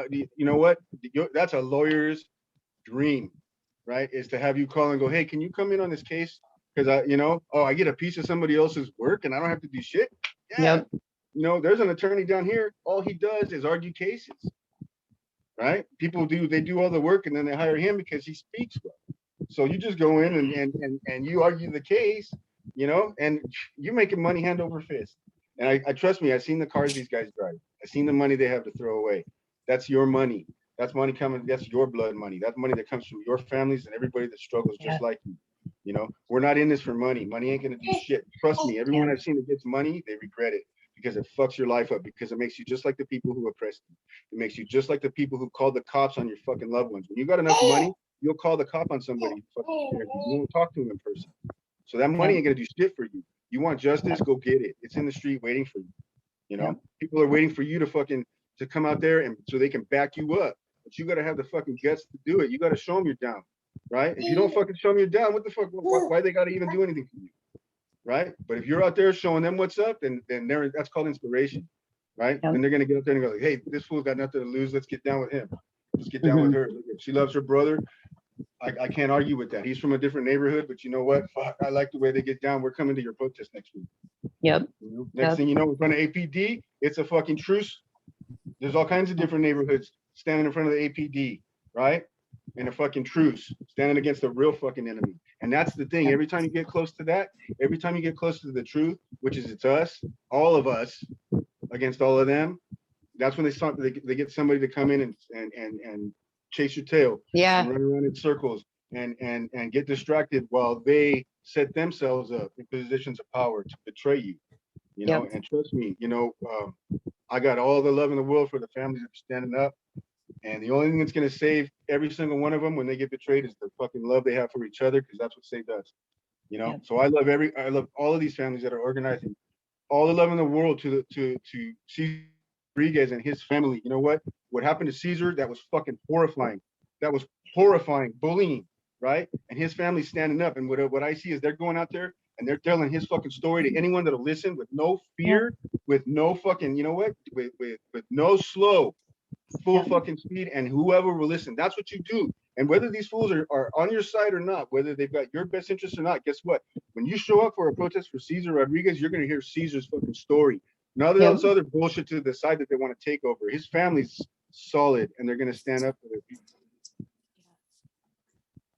You know what? That's a lawyer's dream, right? Is to have you call and go, hey, can you come in on this case? Because I get a piece of somebody else's work and I don't have to do shit. Yeah. Yep. You know, there's an attorney down here. All he does is argue cases, right? They do all the work and then they hire him because he speaks well. So you just go in and you argue the case, and you're making money hand over fist. And I trust me, I've seen the cars these guys drive. I've seen the money they have to throw away. That's your money. That's money coming. That's your blood money. That's money that comes from your families and everybody that struggles just like you. You know, we're not in this for money. Money ain't gonna do shit. Trust me. Everyone I've seen that gets money, they regret it because it fucks your life up. Because it makes you just like the people who oppressed you. It makes you just like the people who called the cops on your fucking loved ones. When you got enough money, you'll call the cop on somebody. You won't talk to him in person. So that money ain't gonna do shit for you. You want justice? Go get it. It's in the street waiting for you. You know, people are waiting for you to come out there and so they can back you up. But you got to have the fucking guts to do it. You got to show them you're down, right? If you don't fucking show them you're down, what the fuck? Why they got to even do anything for you, right? But if you're out there showing them what's up, then that's called inspiration, right? Then they're gonna get out there and go, like, hey, this fool's got nothing to lose. Let's get down with him. Let's get down with her. She loves her brother. I can't argue with that. He's from a different neighborhood, but you know what? Fuck, I like the way they get down. We're coming to your protest next week. Yep. Next thing you know, in front of APD, it's a fucking truce. There's all kinds of different neighborhoods standing in front of the APD, right? In a fucking truce, standing against the real fucking enemy. And that's the thing. Every time you get close to that, every time you get close to the truth, which is it's us, all of us, against all of them, that's when they get somebody to come in and chase your tail, and run around in circles and get distracted while they set themselves up in positions of power to betray you. And trust me, I got all the love in the world for the families that are standing up. And the only thing that's going to save every single one of them when they get betrayed is the fucking love they have for each other, because that's what saved us. So I love all of these families that are organizing. All the love in the world to Cesar Rodriguez and his family. You know what happened to Cesar? That was fucking horrifying. That was horrifying bullying, right? And his family standing up. And what I see is they're going out there and they're telling his fucking story to anyone that'll listen with no fear, with no fucking, with no slow, full fucking speed, and whoever will listen. That's what you do. And whether these fools are on your side or not, whether they've got your best interest or not, guess what? When you show up for a protest for Cesar Rodriguez, you're going to hear Cesar's fucking story. None of those other bullshit to the side that they want to take over. His family's solid, and they're going to stand up for their people.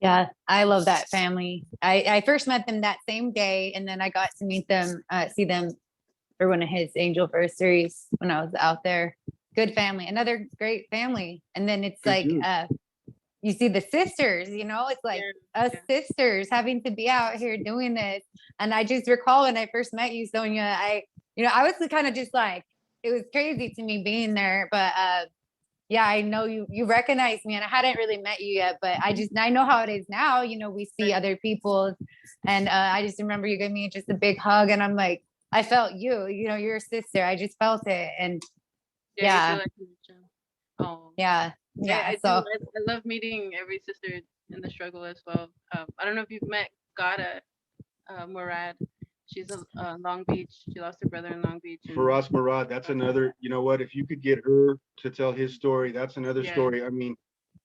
Yeah, I love that family. I first met them that same day, and then I got to meet them, see them for one of his Angel anniversaries when I was out there. Good family, another great family. And then it's like, you see the sisters, it's like us sisters having to be out here doing this. And I just recall when I first met you, Sonia, I was kind of just like, it was crazy to me being there, but yeah, I know you recognize me, and I hadn't really met you yet, but I know how it is now. We see other people, and I just remember you gave me just a big hug, and I'm like, I felt you. You're your sister. I just felt it, and Yeah, you feel yeah, that connection. Oh, yeah, yeah, yeah. I do. So I love meeting every sister in the struggle as well. I don't know if you've met Gada Murad. She's a Long Beach. She lost her brother in Long Beach, and Faraz Murad, that's another, you know what, if you could get her to tell his story, that's another yeah, story. I mean,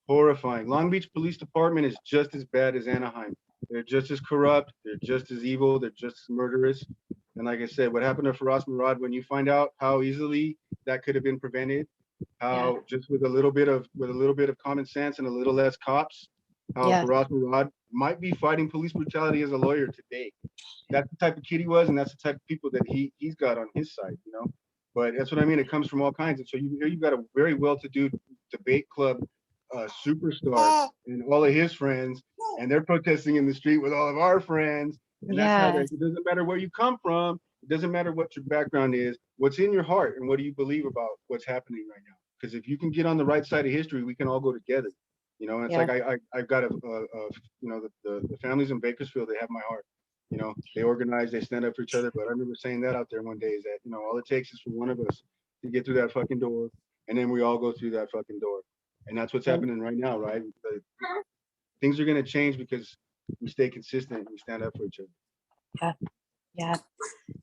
horrifying. Long Beach Police Department is just as bad as Anaheim. They're just as corrupt. They're just as evil. They're just as murderous. And like I said, what happened to Faraz Murad, when you find out how easily that could have been prevented, yeah, how just with a little bit of common sense and a little less cops, how yeah, Faraz Murad might be fighting police brutality as a lawyer today. That's the type of kid he was, and that's the type of people that he's got on his side, you know. But that's what I mean. It comes from all kinds. And so you've got a very well-to-do debate club superstar and all of his friends, and they're protesting in the street with all of our friends. And that's how yeah, it doesn't matter where you come from. It doesn't matter what your background is. What's in your heart and what do you believe about what's happening right now? Because if you can get on the right side of history, we can all go together. You know, and it's yeah, like I've got the families in Bakersfield, they have my heart. You know, they organize, they stand up for each other. But I remember saying that out there one day, is that, you know, all it takes is for one of us to get through that fucking door, and then we all go through that fucking door. And that's what's happening right now, right? Things are going to change because we stay consistent and we stand up for each other. yeah, yeah.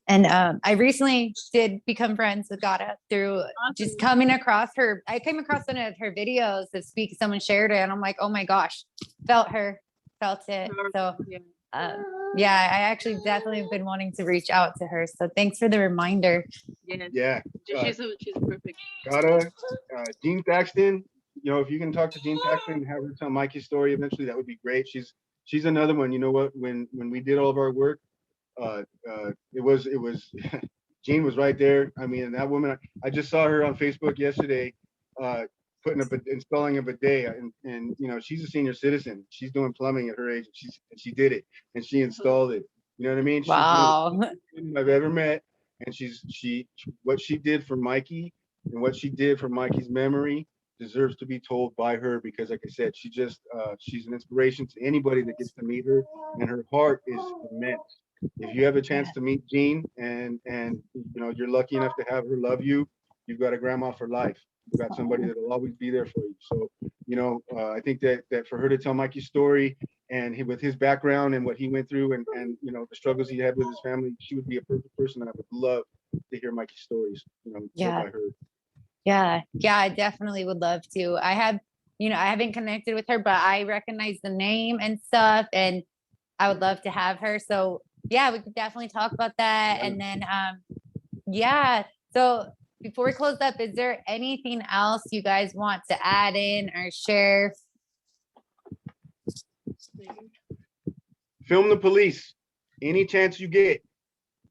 And I recently did become friends with Gada through just coming across her. I came across one of her videos that someone shared it, and I'm like, oh my gosh, felt it. So yeah. yeah, I actually definitely have been wanting to reach out to her. So thanks for the reminder. Yeah, Yeah. she's perfect. Gotta, Jean Thaxton, you know, if you can talk to Jean Thaxton and have her tell Mikey's story eventually, that would be great. She's another one. You know what? When we did all of our work, it was Jean was right there. I mean, that woman. I just saw her on Facebook yesterday, installing a bidet, and you know, she's a senior citizen. She's doing plumbing at her age. She did it, and she installed it. You know what I mean? She's Wow. one of the people I've ever met, and what she did for Mikey and what she did for Mikey's memory deserves to be told by her, because like I said, she's an inspiration to anybody that gets to meet her, and her heart is immense. If you have a chance to meet Jean, and you know, you're lucky enough to have her love you, you've got a grandma for life. You've got somebody that will always be there for you. So, you know, I think that for her to tell Mikey's story, and with his background and what he went through, and you know, the struggles he had with his family, she would be a perfect person, and I would love to hear Mikey's stories, you know, told by her. Yeah, I definitely would love to. I haven't connected with her, but I recognize the name and stuff, and I would love to have her. So yeah, we could definitely talk about that. Yeah. And then yeah. So before we close up, is there anything else you guys want to add in or share? Film the police any chance you get,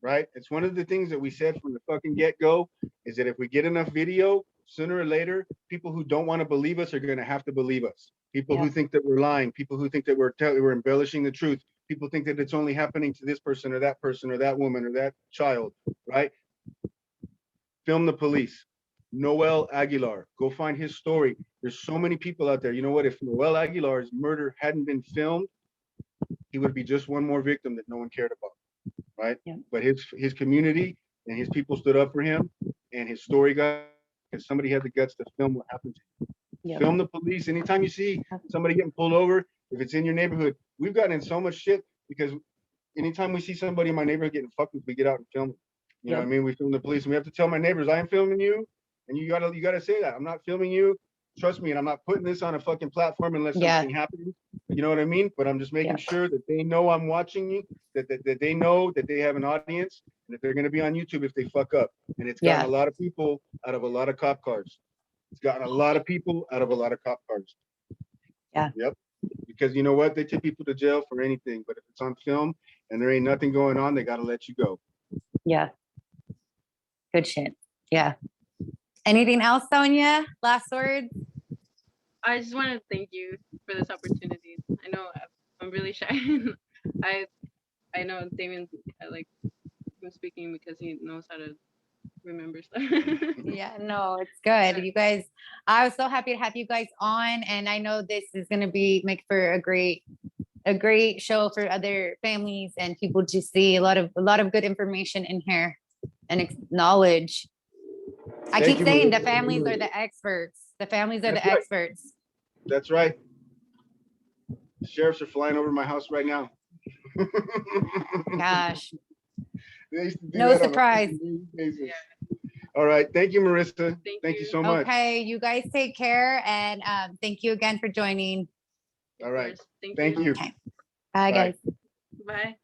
right? It's one of the things that we said from the fucking get-go, is that if we get enough video, sooner or later, people who don't want to believe us are going to have to believe us. People who think that we're lying, people who think that we're embellishing the truth, people think that it's only happening to this person or that woman or that child, right? Film the police. Noel Aguilar, go find his story. There's so many people out there. You know what? If Noel Aguilar's murder hadn't been filmed, he would be just one more victim that no one cared about, right? Yeah. But his community and his people stood up for him, and his story got, because somebody had the guts to film what happened to him. Yeah. Film the police. Anytime you see somebody getting pulled over, if it's in your neighborhood, we've gotten in so much shit because anytime we see somebody in my neighborhood getting fucked with, we get out and film it. You know what I mean? We film the police, and we have to tell my neighbors, I am filming you, and you gotta say that. I'm not filming you. Trust me, and I'm not putting this on a fucking platform unless something happens. You know what I mean? But I'm just making sure that they know I'm watching you, that they know that they have an audience, and that they're gonna be on YouTube if they fuck up. And it's gotten a lot of people out of a lot of cop cars. It's gotten a lot of people out of a lot of cop cars. Yeah. Yep. Because you know what? They take people to jail for anything, but if it's on film and there ain't nothing going on, they gotta let you go. Yeah. Good shit. Yeah. Anything else, Sonia? Last words? I just want to thank you for this opportunity. I know I'm really shy. I know Damion, like, I'm speaking because he knows how to remember stuff. Yeah, no, it's good. You guys, I was so happy to have you guys on, and I know this is gonna make for a great show for other families and people to see a lot of good information in here and knowledge. I Thank keep you, saying the Melissa. families are the experts. The families are That's the right. experts. That's right. The sheriffs are flying over my house right now. Gosh, They used to do no that on a surprise. daily basis. All right. Thank you, Marissa. Thank Thank you you. so much. Okay, you guys take care, and thank you again for joining. All right. Of course. Thank you. Okay, bye Bye. guys. Bye.